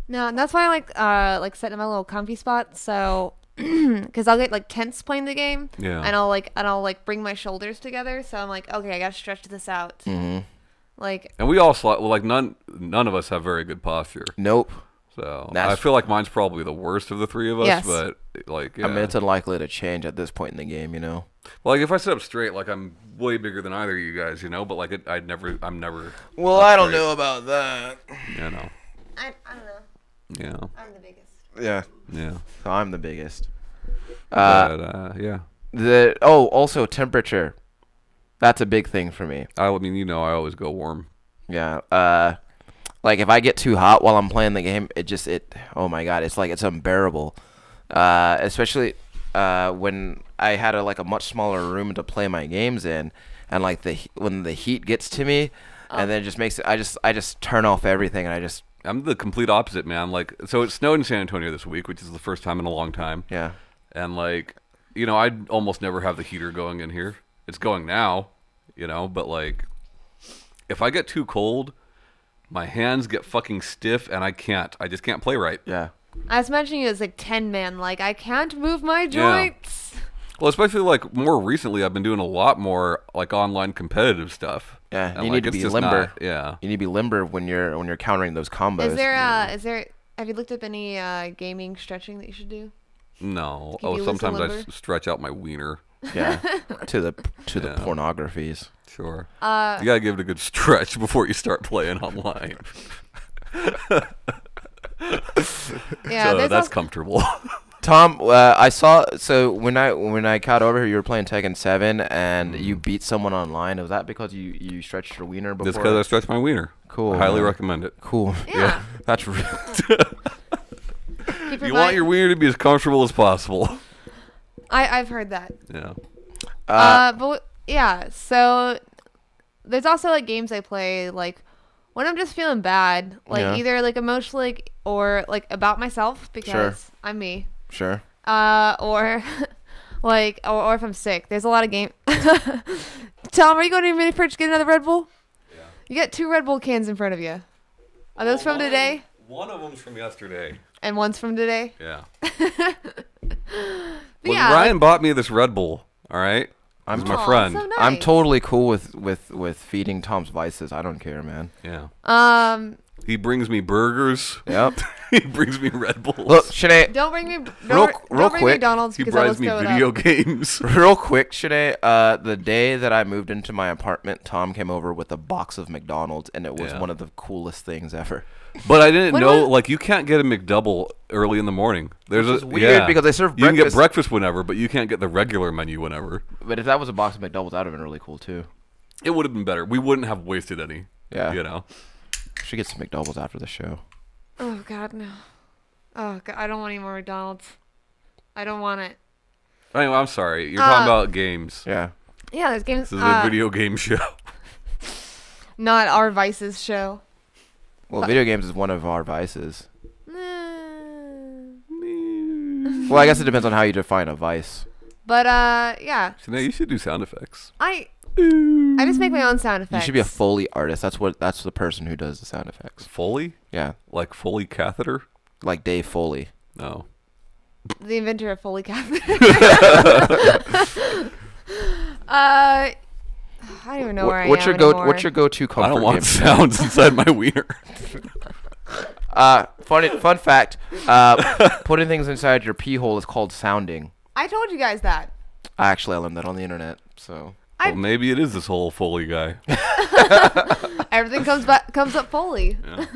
Speaker 3: No, and that's why I like sitting in my little comfy spot. So, because I'll get like tense playing the game,
Speaker 2: Yeah.
Speaker 3: and I'll bring my shoulders together. So I'm like, okay, I gotta stretch this out.
Speaker 1: Mm-hmm.
Speaker 3: Like,
Speaker 2: And we all like none of us have very good posture.
Speaker 1: Nope.
Speaker 2: So
Speaker 1: That's-
Speaker 2: I feel like mine's probably the worst of the three of us.
Speaker 3: Yes.
Speaker 2: But like, yeah.
Speaker 1: I mean it's unlikely to change at this point in the game, you know.
Speaker 2: Like, if I sit up straight, like I'm way bigger than either of you guys, you know. But like, I'm never.
Speaker 1: Well,
Speaker 2: up
Speaker 1: I don't
Speaker 2: straight.
Speaker 1: know about that.
Speaker 2: You know.
Speaker 3: I don't know.
Speaker 2: Yeah.
Speaker 3: I'm the biggest.
Speaker 1: Yeah.
Speaker 2: Yeah.
Speaker 1: So I'm the biggest.
Speaker 2: But yeah.
Speaker 1: Also temperature. That's a big thing for me.
Speaker 2: I mean, you know, I always go warm.
Speaker 1: Yeah. Like if I get too hot while I'm playing the game, oh my god, it's like it's unbearable. Especially when I had a much smaller room to play my games in, and like when the heat gets to me, and then it just makes it. I just turn off everything, and
Speaker 2: I'm the complete opposite, man. Like, so it snowed in San Antonio this week, which is the first time in a long time.
Speaker 1: yeah.
Speaker 2: And like, you know, I'd almost never have the heater going in here. It's going now, you know, but like, if I get too cold, my hands get fucking stiff, and I just can't play right.
Speaker 1: Yeah.
Speaker 3: I was imagining you as like 10-man. Like, I can't move my joints.
Speaker 2: Well, especially like more recently, I've been doing a lot more like online competitive stuff.
Speaker 1: Yeah.
Speaker 2: And,
Speaker 1: You
Speaker 2: like,
Speaker 1: need to
Speaker 2: it's
Speaker 1: be
Speaker 2: just
Speaker 1: limber.
Speaker 2: not- yeah.
Speaker 1: You need to be limber when you're countering those combos.
Speaker 3: Is there have you looked up any gaming stretching that you should do?
Speaker 2: No.
Speaker 3: Keep you loose and
Speaker 2: Sometimes I
Speaker 3: limber?
Speaker 2: stretch out my wiener.
Speaker 1: Yeah. to the
Speaker 2: Yeah.
Speaker 1: pornographies.
Speaker 2: Sure. You gotta give it a good stretch before you start playing online.
Speaker 3: Yeah,
Speaker 2: So
Speaker 3: there's
Speaker 2: that's
Speaker 3: also,
Speaker 2: comfortable.
Speaker 1: Tom, I saw. So when I got over here, you were playing Tekken 7, and you beat someone online. Was that because you stretched your wiener before?
Speaker 2: Just because I stretch my wiener.
Speaker 1: Cool.
Speaker 2: I highly
Speaker 1: man.
Speaker 2: recommend it.
Speaker 1: Cool.
Speaker 3: Yeah.
Speaker 1: That's real.
Speaker 2: You want your wiener to be as comfortable as possible.
Speaker 3: I've heard that.
Speaker 2: Yeah.
Speaker 3: But yeah, so there's also like games I play like when I'm just feeling bad, like
Speaker 1: Yeah.
Speaker 3: either like emotionally or like about myself because
Speaker 1: Sure.
Speaker 3: I'm me.
Speaker 1: Sure.
Speaker 3: Or like or if I'm sick. There's a lot of game. Tom, are you going to your mini fridge to get another Red Bull?
Speaker 2: Yeah.
Speaker 3: You got 2 Red Bull cans in front of you. Are those from today?
Speaker 2: One of them's from yesterday.
Speaker 3: And one's from today?
Speaker 2: Yeah.
Speaker 3: But
Speaker 2: When
Speaker 3: yeah,
Speaker 2: Ryan bought me this Red Bull, all right? He's my
Speaker 3: Aw,
Speaker 2: friend.
Speaker 3: so
Speaker 1: I'm
Speaker 3: nice.
Speaker 1: totally cool with feeding Tom's vices. I don't care, man.
Speaker 2: Yeah. He brings me burgers.
Speaker 1: Yep.
Speaker 2: He brings me Red Bulls.
Speaker 1: Look, Shanae.
Speaker 3: Don't bring me
Speaker 1: Real
Speaker 3: don't bring
Speaker 1: quick,
Speaker 3: McDonald's
Speaker 2: He
Speaker 3: because I will
Speaker 2: buys me
Speaker 3: throw it
Speaker 2: video
Speaker 3: up.
Speaker 2: games.
Speaker 1: Real quick, Shanae. The day that I moved into my apartment, Tom came over with a box of McDonald's, and it was one of the coolest things ever.
Speaker 2: But I didn't
Speaker 3: When
Speaker 2: know,
Speaker 3: was-
Speaker 2: like, you can't get a McDouble early in the morning. There's
Speaker 1: weird because they serve
Speaker 2: You can get
Speaker 1: breakfast.
Speaker 2: breakfast whenever, but you can't get the regular menu whenever.
Speaker 1: But if that was a box of McDoubles, that would have been really cool too.
Speaker 2: It would have been better. We wouldn't have wasted any.
Speaker 1: Yeah.
Speaker 2: You know.
Speaker 1: Should get some McDoubles after the show.
Speaker 3: Oh God, no. Oh God, I don't want any more McDonald's. I don't want it.
Speaker 2: Anyway, I'm sorry. You're talking about games.
Speaker 1: Yeah.
Speaker 3: Yeah, there's games.
Speaker 2: This is a video game show.
Speaker 3: Not our Vices show.
Speaker 1: Well, video games is one of our vices.
Speaker 3: Mm.
Speaker 1: Well, I guess it depends on how you define a vice.
Speaker 3: But yeah,
Speaker 2: Sinead, you should do sound effects.
Speaker 3: I just make my own sound effects.
Speaker 1: You should be a Foley artist. That's the person who does the sound effects.
Speaker 2: Foley?
Speaker 1: Yeah.
Speaker 2: Like Foley catheter?
Speaker 1: Like Dave Foley.
Speaker 2: No.
Speaker 3: The inventor of Foley catheter. I don't even know where I am
Speaker 1: What's your
Speaker 3: anymore.
Speaker 1: what's your go-to comfort
Speaker 2: I don't want
Speaker 1: game?
Speaker 2: sounds inside my wiener.
Speaker 1: Fun fact. Putting things inside your pee hole is called sounding.
Speaker 3: I told you guys that.
Speaker 1: I learned that on the internet. So.
Speaker 2: Well, maybe it is this whole Foley guy.
Speaker 3: Everything comes up Foley.
Speaker 2: Yeah.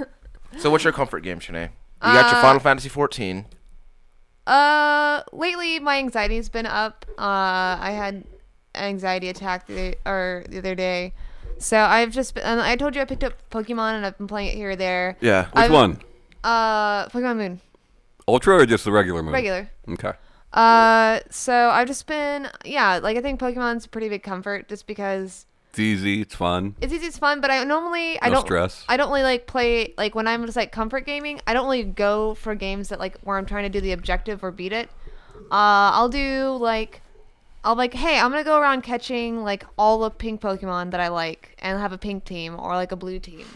Speaker 1: So what's your comfort game, Shanae? You got your Final Fantasy 14.
Speaker 3: Lately my anxiety's been up. I had an anxiety attack the other day. So I've just been, I told you I picked up Pokemon and I've been playing it here or there.
Speaker 1: Yeah.
Speaker 2: Which one?
Speaker 3: Pokemon Moon.
Speaker 2: Ultra or just the regular Moon?
Speaker 3: Regular.
Speaker 2: Okay.
Speaker 3: So I've just been, like I think Pokemon's a pretty big comfort just because
Speaker 2: It's easy. It's fun.
Speaker 3: it's easy, it's fun, but I
Speaker 2: No
Speaker 3: don't
Speaker 2: stress.
Speaker 3: I don't really like play, like when I'm just like comfort gaming, I don't really go for games that like where I'm trying to do the objective or beat it. I'll do like, hey, I'm gonna go around catching like all the pink Pokemon that I like and have a pink team or like a blue team.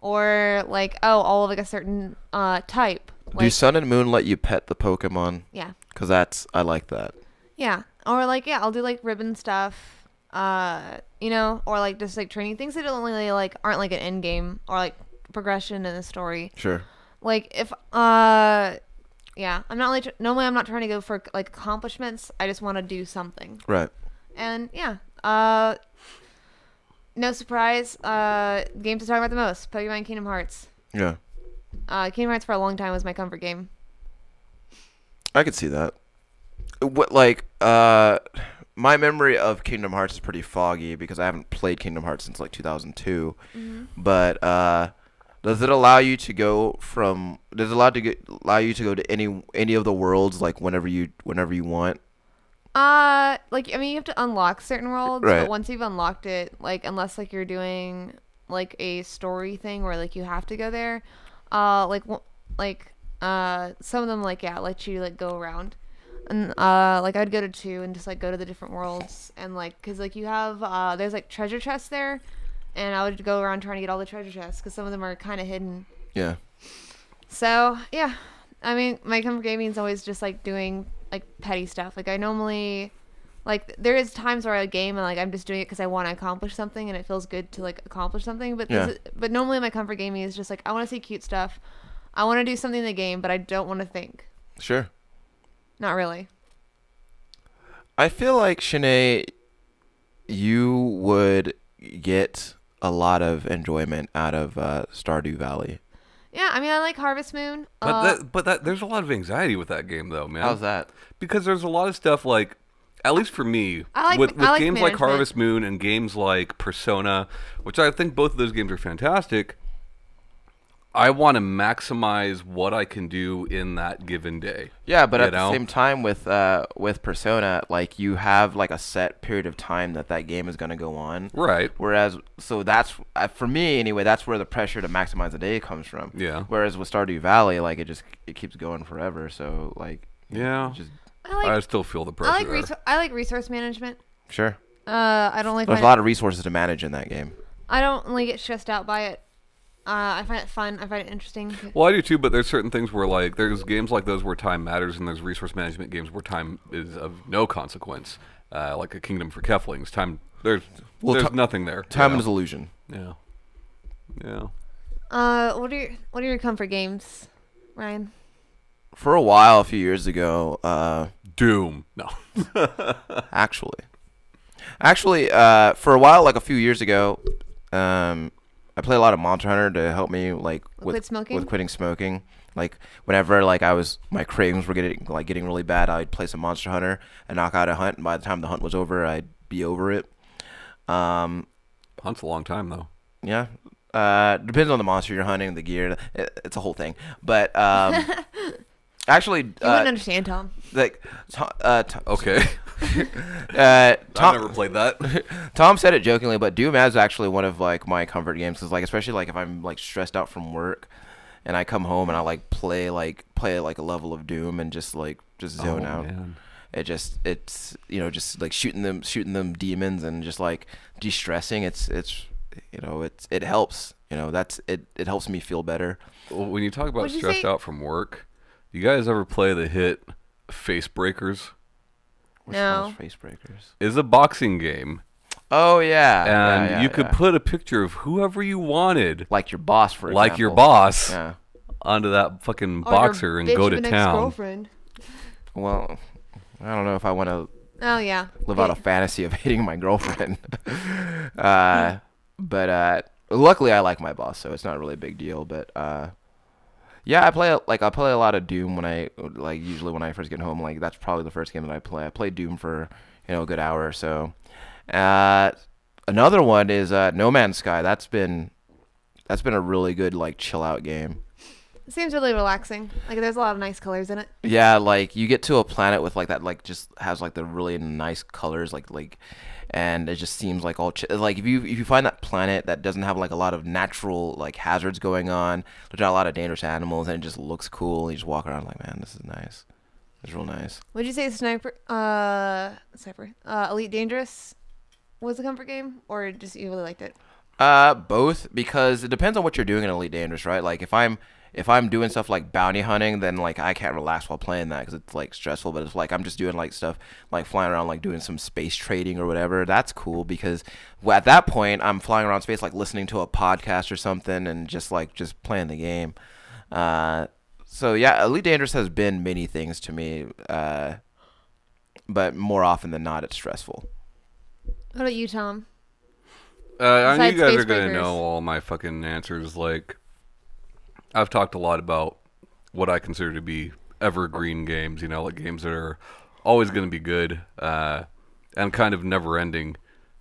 Speaker 3: Or like, all of like a certain type.
Speaker 1: Do
Speaker 3: Like,
Speaker 1: Sun and Moon let you pet the Pokemon?
Speaker 3: yeah.
Speaker 1: Because I like that.
Speaker 3: Yeah. Or like, I'll do like ribbon stuff. Or like just like training things that don't really like aren't like an end game or like progression in the story.
Speaker 1: Sure.
Speaker 3: Like if I'm not really normally I'm not trying to go for like accomplishments. I just want to do something.
Speaker 1: Right.
Speaker 3: And no surprise, games to talk about the most, Pokemon Kingdom Hearts.
Speaker 1: Yeah.
Speaker 3: Kingdom Hearts for a long time was my comfort game.
Speaker 1: I could see that. My memory of Kingdom Hearts is pretty foggy because I haven't played Kingdom Hearts since like 2002.
Speaker 3: Mm-hmm.
Speaker 1: But does it allow you to go to any of the worlds like whenever you want?
Speaker 3: You have to unlock certain worlds,
Speaker 1: Right.
Speaker 3: but once you've unlocked it, like unless like you're doing like a story thing where like you have to go there, some of them let you like go around. And I'd go to 2 and just like go to the different worlds and like because like you have there's like treasure chests there, and I would go around trying to get all the treasure chests because some of them are kind of hidden.
Speaker 1: Yeah.
Speaker 3: So yeah, I mean my comfort gaming is always just like doing like petty stuff. Like I normally like there is times where I game and like I'm just doing it because I want to accomplish something and it feels good to like accomplish something. But but normally my comfort gaming is just like I want to see cute stuff. I want to do something in the game, but I don't want to think.
Speaker 1: Sure.
Speaker 3: Not really.
Speaker 1: I feel like, Shanae, you would get a lot of enjoyment out of Stardew Valley.
Speaker 3: Yeah, I mean I like Harvest Moon.
Speaker 2: But there's a lot of anxiety with that game, though, man.
Speaker 1: How's that?
Speaker 2: Because there's a lot of stuff like, at least for me,
Speaker 3: I like
Speaker 2: with games like
Speaker 3: management.
Speaker 2: Harvest Moon and games like Persona, which I think both of those games are fantastic. I want to maximize what I can do in that given day.
Speaker 1: Yeah, but at the same time with Persona, like you have like a set period of time that game is going to go on.
Speaker 2: Right.
Speaker 1: Whereas, so that's for me anyway. That's where the pressure to maximize the day comes from.
Speaker 2: Yeah.
Speaker 1: Whereas with Stardew Valley, like it keeps going forever. So like.
Speaker 2: Yeah. I still feel the pressure.
Speaker 3: I like resource management.
Speaker 1: Sure.
Speaker 3: I don't like.
Speaker 1: There's a lot of resources to manage in that game.
Speaker 3: I don't really get stressed out by it. I find it fun. I find it interesting.
Speaker 2: Well, I do too, but there's certain things where, like, there's games like those where time matters, and there's resource management games where time is of no consequence, like a Kingdom for Keflings. There's nothing there.
Speaker 1: Time is illusion.
Speaker 2: Yeah. Yeah.
Speaker 3: What are your comfort games, Ryan?
Speaker 1: For a while, a few years ago,
Speaker 2: Doom. No.
Speaker 1: actually, for a while, like a few years ago, I played a lot of Monster Hunter to help me like
Speaker 3: Quit smoking?
Speaker 1: with quitting smoking. Like whenever like my cravings were getting really bad, I'd play some Monster Hunter and knock out a hunt, and by the time the hunt was over, I'd be over it.
Speaker 2: Hunt's a long time though.
Speaker 1: Yeah. Depends on the monster you're hunting, the gear. It's a whole thing. But actually,
Speaker 3: You wouldn't understand, Tom.
Speaker 1: like,
Speaker 2: Okay.
Speaker 1: Tom,
Speaker 2: I've never played that.
Speaker 1: Tom said it jokingly, but Doom is actually one of like my comfort games. Cause like especially like if I'm like stressed out from work, and I come home and I like play like a level of Doom and just zone out.
Speaker 2: Man.
Speaker 1: It's just like shooting them demons and just like de-stressing. It helps. It helps me feel better.
Speaker 2: Well, when you talk about
Speaker 3: What'd you
Speaker 2: stressed
Speaker 3: say?
Speaker 2: out from work, you guys ever play the hit Face Breakers?
Speaker 1: Which
Speaker 3: No.
Speaker 1: one's Face Breakers?
Speaker 2: It's a boxing game,
Speaker 1: Oh yeah.
Speaker 2: and
Speaker 1: Yeah,
Speaker 2: you could put a picture of whoever you wanted,
Speaker 1: like your boss for
Speaker 2: like your
Speaker 1: example.
Speaker 2: boss,
Speaker 1: Yeah.
Speaker 2: onto that fucking
Speaker 3: Or your
Speaker 2: boxer and
Speaker 3: bitch
Speaker 2: go
Speaker 3: of
Speaker 2: to
Speaker 3: an
Speaker 2: town.
Speaker 3: ex-girlfriend.
Speaker 1: Well, I don't know if I want to
Speaker 3: Oh yeah.
Speaker 1: live out a fantasy of hitting my girlfriend. But luckily I like my boss, so it's not really a big deal. But yeah, I play a lot of Doom usually when I first get home. Like that's probably the first game that I play. I play Doom for a good hour or so. Another one is No Man's Sky. That's been a really good like chill out game.
Speaker 3: It seems really relaxing. Like there's a lot of nice colors in it.
Speaker 1: Yeah, like you get to a planet with like that, like just has like the really nice colors, and it just seems like like if you find that planet that doesn't have like a lot of natural like hazards going on, there's not a lot of dangerous animals, and it just looks cool. And you just walk around like, man, this is nice. It's real nice.
Speaker 3: Would you say Elite Dangerous was a comfort game, or just you really liked it?
Speaker 1: Both, because it depends on what you're doing in Elite Dangerous, right? Like if I'm doing stuff like bounty hunting, then like I can't relax while playing that because it's like stressful. But if like I'm just doing like stuff like flying around, like doing some space trading or whatever, that's cool because at that point I'm flying around space, like listening to a podcast or something, and just playing the game. So yeah, Elite Dangerous has been many things to me, but more often than not, it's stressful.
Speaker 3: What about you, Tom?
Speaker 2: I know you
Speaker 3: Besides
Speaker 2: guys
Speaker 3: Space
Speaker 2: are gonna
Speaker 3: Breakers.
Speaker 2: know all my fucking answers. Like, I've talked a lot about what I consider to be evergreen games. Like games that are always going to be good and kind of never-ending,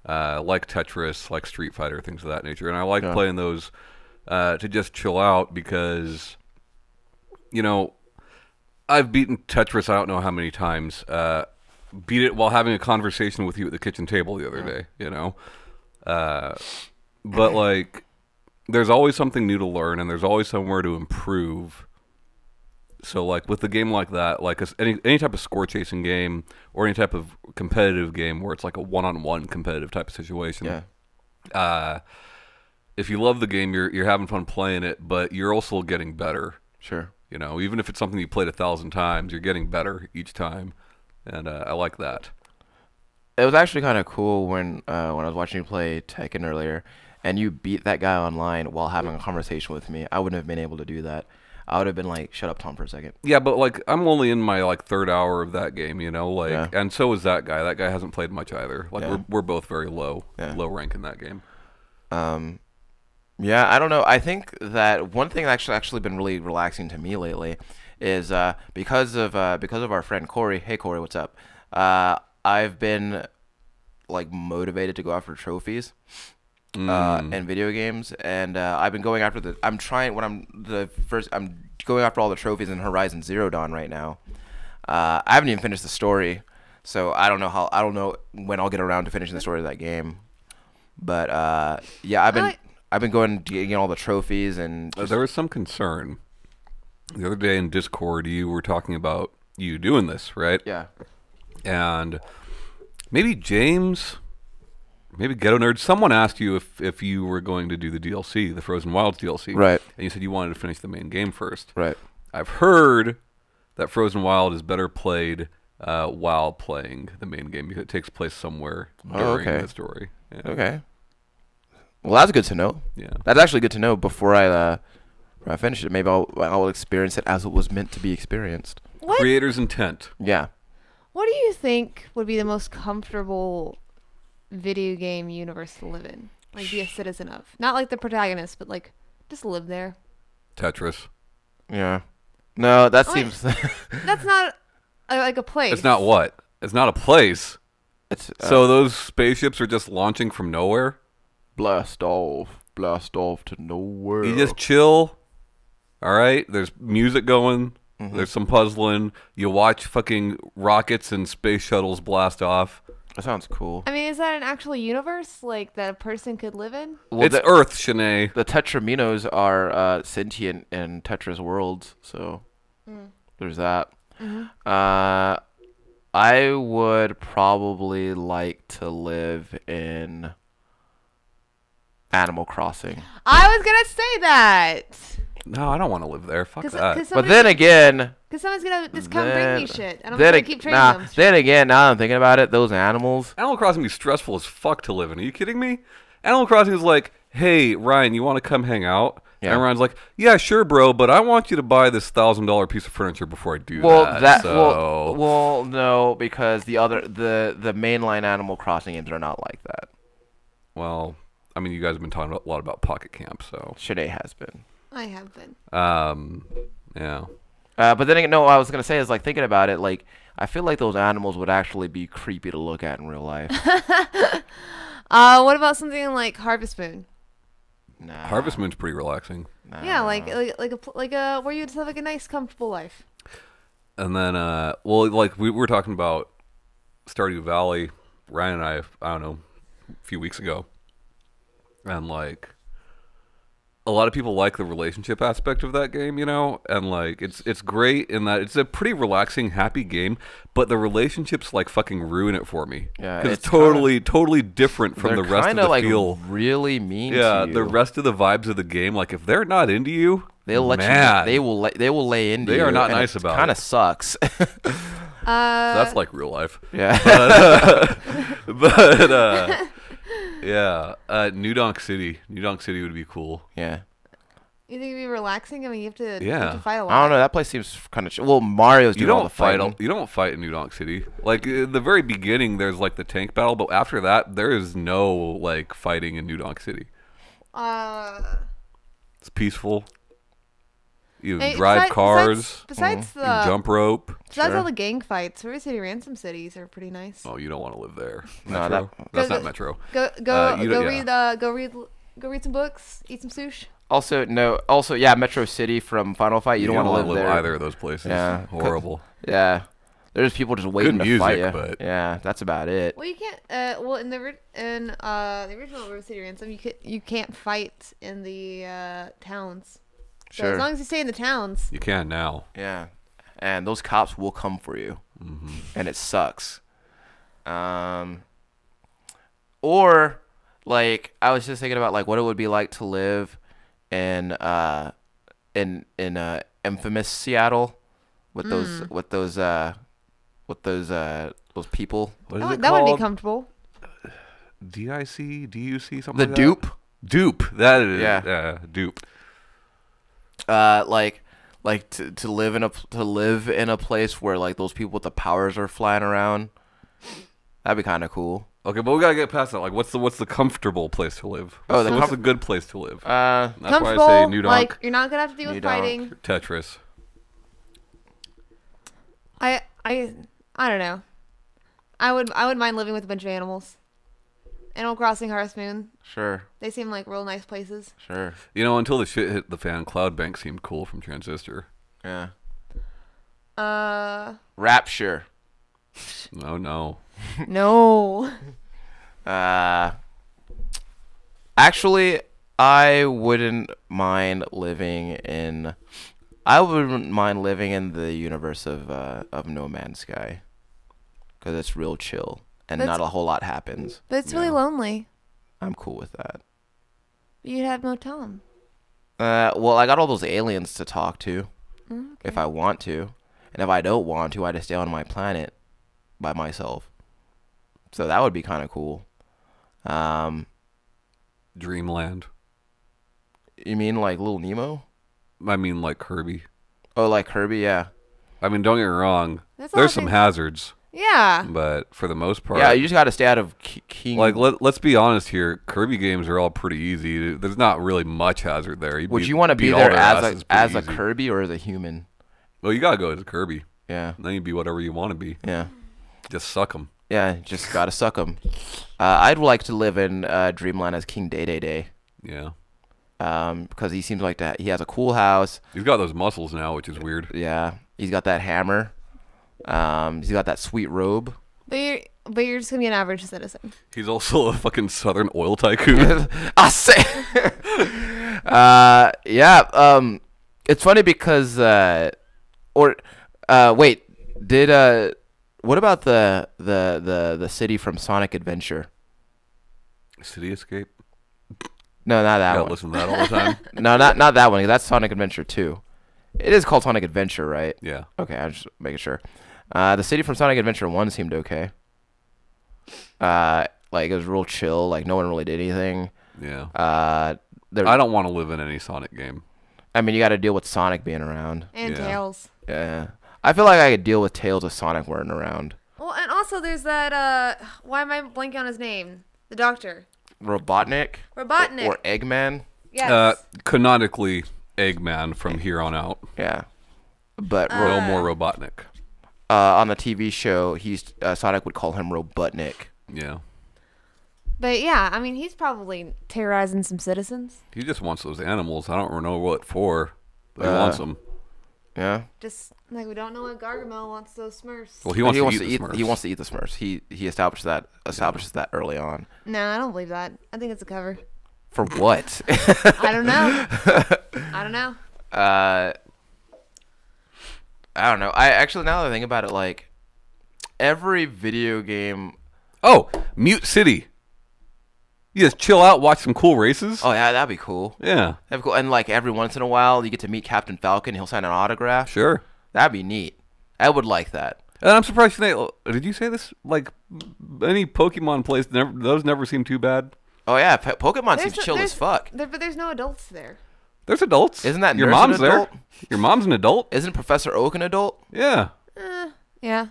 Speaker 2: like Tetris, like Street Fighter, things of that nature. And I like playing those to just chill out because, I've beaten Tetris I don't know how many times. Beat it while having a conversation with you at the kitchen table the other day. But like, there's always something new to learn, and there's always somewhere to improve. So like with a game like that, like any type of score chasing game or any type of competitive game where it's like a one-on-one competitive type of situation.
Speaker 1: Yeah.
Speaker 2: If you love the game, you're having fun playing it, but you're also getting better.
Speaker 1: Sure.
Speaker 2: Even if it's something you played 1,000 times, you're getting better each time, and I like that.
Speaker 1: It was actually kind of cool when I was watching you play Tekken earlier, and you beat that guy online while having a conversation with me. I wouldn't have been able to do that. I would have been like, "Shut up, Tom, for a second."
Speaker 2: Yeah, but like I'm only in my like third hour of that game,
Speaker 1: Yeah.
Speaker 2: and so is that guy. That guy hasn't played much either. Like
Speaker 1: Yeah.
Speaker 2: we're both very low rank in that game.
Speaker 1: Yeah, I don't know. I think that one thing that's actually been really relaxing to me lately is because of our friend Corey. Hey Corey, what's up? I've been like motivated to go after trophies in video games, and I've been going after I'm going after all the trophies in Horizon Zero Dawn right now. I haven't even finished the story, so I don't know when I'll get around to finishing the story of that game. But yeah, I've been going to getting all the trophies, and
Speaker 2: There was some concern the other day in Discord. You were talking about you doing this, right?
Speaker 1: yeah.
Speaker 2: And maybe James, maybe Ghetto Nerd, someone asked you if you were going to do the DLC, the Frozen Wilds DLC.
Speaker 1: Right.
Speaker 2: And you said you wanted to finish the main game first.
Speaker 1: Right.
Speaker 2: I've heard that Frozen Wild is better played while playing the main game because it takes place somewhere during
Speaker 1: okay.
Speaker 2: the story. Yeah.
Speaker 1: Okay. Well, that's good to know.
Speaker 2: Yeah.
Speaker 1: That's actually good to know before I finish it. Maybe I'll experience it as it was meant to be experienced.
Speaker 3: What?
Speaker 2: Creator's intent.
Speaker 1: Yeah.
Speaker 3: What do you think would be the most comfortable video game universe to live in? Like, be a citizen of. Not like the protagonist, but like, just live there.
Speaker 2: Tetris.
Speaker 1: Yeah. No, that
Speaker 3: Wait.
Speaker 1: seems.
Speaker 3: That's not like a place.
Speaker 2: It's not what? It's not a place.
Speaker 1: It's
Speaker 2: So those spaceships are just launching from nowhere?
Speaker 1: blast off to nowhere.
Speaker 2: You just chill. All right? There's music going.
Speaker 1: Mm-hmm.
Speaker 2: There's some puzzling. You watch fucking rockets and space shuttles blast off.
Speaker 1: That sounds cool.
Speaker 3: I mean, is that an actual universe like that a person could live in?
Speaker 1: Well,
Speaker 2: It's Earth, Shanae.
Speaker 1: the Tetraminos are sentient in Tetris worlds, so there's that. I would probably like to live in Animal Crossing.
Speaker 3: I was gonna say that.
Speaker 2: No, I don't want to live there. Fuck that.
Speaker 1: But then again,
Speaker 3: because someone's gonna just come bring me shit, and I'm
Speaker 1: then
Speaker 3: gonna
Speaker 1: ag-
Speaker 3: keep trading
Speaker 1: nah,
Speaker 3: them.
Speaker 1: then again, now that I'm thinking about it, those animals.
Speaker 2: Animal Crossing be stressful as fuck to live in. Are you kidding me? Animal Crossing is like, hey, Ryan, you want to come hang out?
Speaker 1: Yeah.
Speaker 2: And Ryan's like, yeah, sure, bro, but I want you to buy this $1,000 piece of furniture before I do
Speaker 1: Well,
Speaker 2: that. So...
Speaker 1: well, no, because the mainline Animal Crossing games are not like that.
Speaker 2: Well, I mean, you guys have been talking a lot about Pocket Camp, so...
Speaker 1: Shanae has been.
Speaker 3: I have been.
Speaker 2: Yeah.
Speaker 1: But then again, no, what I was gonna say is like thinking about it, like I feel like those animals would actually be creepy to look at in real life.
Speaker 3: What about something like Harvest Moon?
Speaker 1: Nah.
Speaker 2: Harvest Moon's pretty relaxing.
Speaker 1: Nah.
Speaker 3: Yeah, like a where you just have like a nice, comfortable life.
Speaker 2: And then, well, like, we were talking about Stardew Valley, Ryan and I don't know, a few weeks ago. And, like... a lot of people like the relationship aspect of that game, you know, and like it's great in that it's a pretty relaxing, happy game, but the relationships like fucking ruin it for me.
Speaker 1: Yeah,
Speaker 2: because
Speaker 1: it's
Speaker 2: totally different from the
Speaker 1: they're
Speaker 2: rest of
Speaker 1: kinda,
Speaker 2: the
Speaker 1: like,
Speaker 2: feel.
Speaker 1: really mean
Speaker 2: Yeah,
Speaker 1: to you.
Speaker 2: the rest of the vibes of the game, like if they're not into you,
Speaker 1: They'll let
Speaker 2: man,
Speaker 1: you. They will lay into you.
Speaker 2: They are not
Speaker 1: and
Speaker 2: nice about
Speaker 1: Kind
Speaker 2: it.
Speaker 1: of sucks.
Speaker 2: That's like real life.
Speaker 1: Yeah.
Speaker 2: But yeah, New Donk City. New Donk City would be cool.
Speaker 1: Yeah.
Speaker 3: You think it'd be relaxing? I mean, you have to, you
Speaker 2: Yeah.
Speaker 3: have to fight a lot.
Speaker 1: I don't know. That place seems kind of. Well, Mario's
Speaker 2: You
Speaker 1: doing all
Speaker 2: don't
Speaker 1: the
Speaker 2: fight.
Speaker 1: fighting.
Speaker 2: You don't fight in New Donk City. Like in the very beginning, there's like the tank battle, but after that, there is no like fighting in New Donk City. It's peaceful. You
Speaker 3: Hey,
Speaker 2: drive cars.
Speaker 3: Besides
Speaker 2: You
Speaker 3: the
Speaker 2: jump rope.
Speaker 3: besides
Speaker 1: Sure.
Speaker 3: all the gang fights, River City Ransom cities are pretty nice.
Speaker 2: Oh, you don't want to live there.
Speaker 1: No,
Speaker 2: Metro? That's
Speaker 3: Go-
Speaker 2: not Metro.
Speaker 3: Go
Speaker 2: you
Speaker 3: go
Speaker 2: don't-
Speaker 3: read some books, eat some sushi.
Speaker 1: Also, no. Also, yeah, Metro City from Final Fight. You don't want to live
Speaker 2: wanna
Speaker 1: there.
Speaker 2: either of those places.
Speaker 1: Yeah.
Speaker 2: Horrible.
Speaker 1: Yeah. There's people just waiting to
Speaker 2: music,
Speaker 1: fight you.
Speaker 2: but-
Speaker 1: Yeah, that's about it.
Speaker 3: Well, you can't. Well, in the original River City Ransom, you can't fight in the towns. So
Speaker 1: Sure.
Speaker 3: as long as you stay in the towns.
Speaker 2: You can now.
Speaker 1: Yeah. And those cops will come for you.
Speaker 2: Mm-hmm.
Speaker 1: And it sucks. Or like I was just thinking about like what it would be like to live in infamous Seattle with those people.
Speaker 2: What is it
Speaker 3: That would be
Speaker 2: called?
Speaker 3: comfortable.
Speaker 2: DIC, DUC, something
Speaker 1: The
Speaker 2: like
Speaker 1: dupe.
Speaker 2: that? Dupe. That is.
Speaker 1: Yeah.
Speaker 2: Dupe.
Speaker 1: Like to live in a place where like those people with the powers are flying around. That'd be kind of cool.
Speaker 2: Okay, but we gotta get past that. Like, what's the comfortable place to live?
Speaker 1: Oh,
Speaker 2: What's the good place to live?
Speaker 1: Uh,
Speaker 2: That's why I
Speaker 3: Comfortable,
Speaker 2: say New Donk,
Speaker 3: like you're not gonna have to deal
Speaker 1: New
Speaker 3: with
Speaker 1: Donk.
Speaker 3: fighting.
Speaker 2: Tetris.
Speaker 3: I don't know. I would mind living with a bunch of animals. Animal Crossing, Harvest Moon.
Speaker 1: sure,
Speaker 3: They seem like real nice places.
Speaker 1: sure,
Speaker 2: You know, until the shit hit the fan, Cloud Bank seemed cool from Transistor.
Speaker 1: yeah.
Speaker 3: Rapture.
Speaker 2: No.
Speaker 3: No.
Speaker 1: Actually, I wouldn't mind living in the universe of No Man's Sky, because it's real chill and
Speaker 3: That's-
Speaker 1: not a whole lot happens.
Speaker 3: But it's really lonely.
Speaker 1: I'm cool with that.
Speaker 3: You'd have no time.
Speaker 1: Well, I got all those aliens to talk to
Speaker 3: Okay.
Speaker 1: if I want to, and if I don't want to, I just stay on my planet by myself. So that would be kind of cool.
Speaker 2: Dreamland.
Speaker 1: You mean like Little Nemo?
Speaker 2: I mean, like Kirby.
Speaker 1: Oh, like Kirby, yeah.
Speaker 2: I mean, don't get me wrong.
Speaker 3: That's a lot
Speaker 2: There's
Speaker 3: of
Speaker 2: some
Speaker 3: things-
Speaker 2: hazards,
Speaker 3: Yeah.
Speaker 2: but for the most part,
Speaker 1: Yeah, you just got to stay out of King.
Speaker 2: like let's be honest here. Kirby games are all pretty easy. There's not really much hazard there.
Speaker 1: Would you want to be
Speaker 2: beat all
Speaker 1: there
Speaker 2: their asses
Speaker 1: as
Speaker 2: pretty
Speaker 1: a
Speaker 2: easy.
Speaker 1: Kirby or as a human?
Speaker 2: Well, you gotta go as a Kirby.
Speaker 1: Yeah,
Speaker 2: And then you be whatever you want to be.
Speaker 1: yeah,
Speaker 2: Just suck them.
Speaker 1: yeah. Just gotta suck them. I'd like to live in Dreamland as King Day Day Day.
Speaker 2: Yeah.
Speaker 1: Because he seems like that. He has a cool house.
Speaker 2: He's got those muscles now, which is weird.
Speaker 1: Yeah, he's got that hammer. He's got that sweet robe.
Speaker 3: But you're just gonna be an average citizen.
Speaker 2: He's also a fucking Southern oil tycoon.
Speaker 1: I say, yeah. It's funny because, wait, what about the city from Sonic Adventure?
Speaker 2: City Escape.
Speaker 1: No, not that
Speaker 2: Gotta
Speaker 1: one.
Speaker 2: listen to that all the time.
Speaker 1: No, not that one. That's Sonic Adventure 2. It is called Sonic Adventure, right?
Speaker 2: Yeah.
Speaker 1: Okay, I'm just making sure. The city from Sonic Adventure 1 seemed okay. Like, it was real chill. Like, no one really did anything.
Speaker 2: Yeah.
Speaker 1: I
Speaker 2: I don't want to live in any Sonic game.
Speaker 1: mean, you got to deal with Sonic being around.
Speaker 3: And
Speaker 2: Yeah.
Speaker 3: Tails.
Speaker 1: Yeah. I feel like I could deal with Tails if Sonic weren't around.
Speaker 3: Well, and also there's that, why am I blanking on his name? The doctor.
Speaker 1: Robotnik?
Speaker 3: Robotnik.
Speaker 1: Or Eggman?
Speaker 3: Yes.
Speaker 2: Canonically, Eggman from here on out.
Speaker 1: Yeah. But
Speaker 2: No more Robotnik.
Speaker 1: on the TV show, Sonic would call him Robotnik.
Speaker 2: Yeah.
Speaker 3: But yeah, I mean, he's probably terrorizing some citizens.
Speaker 2: He just wants those animals. I don't know what for, but he wants them.
Speaker 1: Yeah.
Speaker 3: Just like we don't know what Gargamel wants those Smurfs.
Speaker 2: Well, he wants to eat the Smurfs.
Speaker 1: He wants to eat the Smurfs. He establishes that early on.
Speaker 3: No, I don't believe that. I think it's a cover.
Speaker 1: For what?
Speaker 3: I don't know. I don't know.
Speaker 1: I don't know. I actually, now that I think about it, like every video game.
Speaker 2: Oh, Mute City. You just chill out, watch some cool races.
Speaker 1: Oh yeah, that'd be cool.
Speaker 2: Yeah.
Speaker 1: That'd be cool. And like every once in a while, you get to meet Captain Falcon. He'll sign an autograph.
Speaker 2: Sure.
Speaker 1: That'd be neat. I would like that.
Speaker 2: And I'm surprised did you say this? Like any Pokemon place, those never seem too bad.
Speaker 1: Oh yeah, Pokemon seems chill
Speaker 3: there's-
Speaker 1: as fuck.
Speaker 3: But there's no adults there.
Speaker 2: There's adults.
Speaker 1: Isn't that
Speaker 2: your
Speaker 1: nurse an
Speaker 2: mom's there?
Speaker 1: adult?
Speaker 2: Your mom's an adult.
Speaker 1: Isn't Professor Oak an adult?
Speaker 2: Yeah.
Speaker 3: Yeah.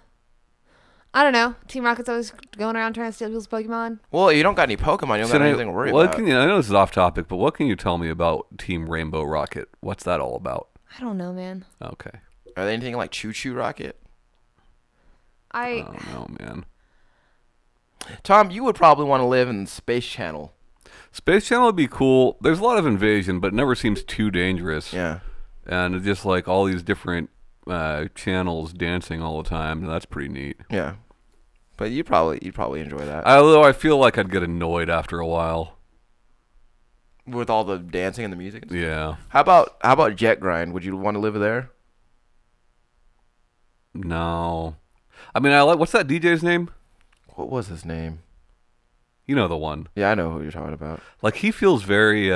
Speaker 3: I don't know. Team Rocket's always going around trying to steal people's Pokemon.
Speaker 1: Well, you don't got any Pokemon. You don't got anything to worry about.
Speaker 2: I know this is off topic, but what can you tell me about Team Rainbow Rocket? What's that all about?
Speaker 3: I don't know, man.
Speaker 2: Okay.
Speaker 1: Are they anything like Choo Choo Rocket?
Speaker 2: I don't know, man.
Speaker 1: Tom, you would probably want to live in the Space Channel.
Speaker 2: Space Channel would be cool. There's a lot of invasion, but it never seems too dangerous.
Speaker 1: Yeah.
Speaker 2: And it's just like all these different channels dancing all the time. And that's pretty neat.
Speaker 1: Yeah. But you'd probably enjoy that.
Speaker 2: Although I feel like I'd get annoyed after a while.
Speaker 1: With all the dancing and the music.
Speaker 2: Yeah.
Speaker 1: How about Jet Grind? Would you want to live there?
Speaker 2: No. I mean, I like. What's that DJ's name?
Speaker 1: What was his name?
Speaker 2: You know the one.
Speaker 1: Yeah, I know who you're talking about.
Speaker 2: Like he feels very,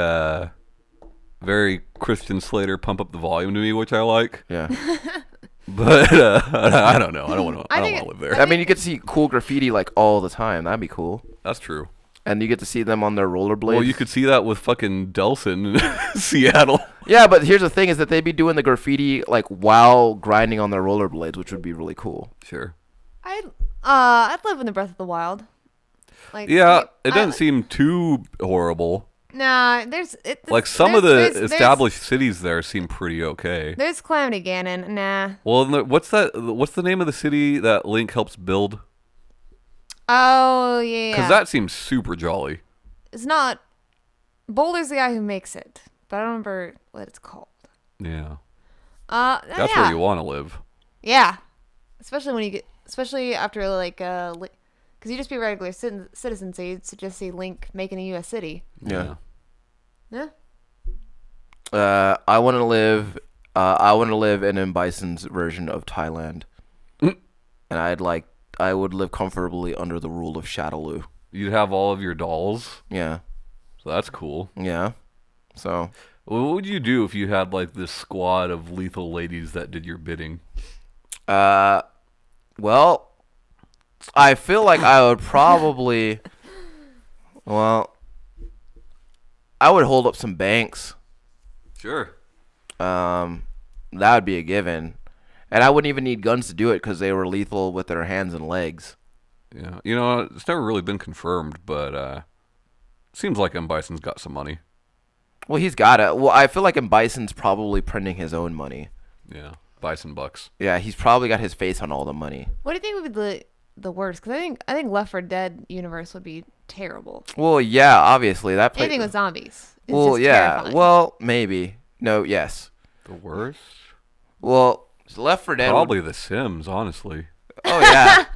Speaker 2: very Christian Slater. Pump up the volume to me, which I like.
Speaker 1: Yeah.
Speaker 2: But I don't know. I don't want to live there.
Speaker 1: I mean, you get to see cool graffiti like all the time. That'd be cool.
Speaker 2: That's true.
Speaker 1: And you get to see them on their rollerblades.
Speaker 2: Well, you could see that with fucking Delson in Seattle.
Speaker 1: Yeah, but here's the thing: is that they'd be doing the graffiti like while grinding on their rollerblades, which would be really cool.
Speaker 2: Sure.
Speaker 3: I'd live in the Breath of the Wild. Like
Speaker 2: Yeah, it doesn't seem too horrible.
Speaker 3: Nah,
Speaker 2: Like some of the established cities there seem pretty okay.
Speaker 3: There's Calamity Ganon. Nah.
Speaker 2: Well, what's the name of the city that Link helps build?
Speaker 3: Oh yeah.
Speaker 2: Because that seems super jolly.
Speaker 3: It's not. Boulder's the guy who makes it, but I don't remember what it's called.
Speaker 2: Yeah.
Speaker 3: That's
Speaker 2: where you want to live.
Speaker 3: Yeah, especially after like because you just be a regular citizen, so you'd just see Link making a U.S. city.
Speaker 1: Yeah.
Speaker 3: Yeah.
Speaker 1: I want to live. I want to live in M. Bison's version of Thailand, and I would live comfortably under the rule of Shadaloo.
Speaker 2: You'd have all of your dolls.
Speaker 1: Yeah.
Speaker 2: So that's cool.
Speaker 1: Yeah. So.
Speaker 2: What would you do if you had like this squad of lethal ladies that did your bidding?
Speaker 1: Well, I feel like I would probably. Well, I would hold up some banks.
Speaker 2: Sure.
Speaker 1: That would be a given. And I wouldn't even need guns to do it because they were lethal with their hands and legs.
Speaker 2: Yeah. You know, it's never really been confirmed, but seems like M. Bison's got some money.
Speaker 1: Well, he's got it. Well, I feel like M. Bison's probably printing his own money.
Speaker 2: Yeah. Bison bucks.
Speaker 1: Yeah, he's probably got his face on all the money.
Speaker 3: What do you think would be the worst? Because I think Left 4 Dead universe would be terrible.
Speaker 1: Well, yeah, obviously that.
Speaker 3: Anything with zombies. Is
Speaker 1: Well,
Speaker 3: just
Speaker 1: yeah.
Speaker 3: terrifying.
Speaker 1: Well, maybe. No. Yes.
Speaker 2: The worst?
Speaker 1: Well, Left 4 Dead.
Speaker 2: Probably The Sims, honestly.
Speaker 1: Oh yeah.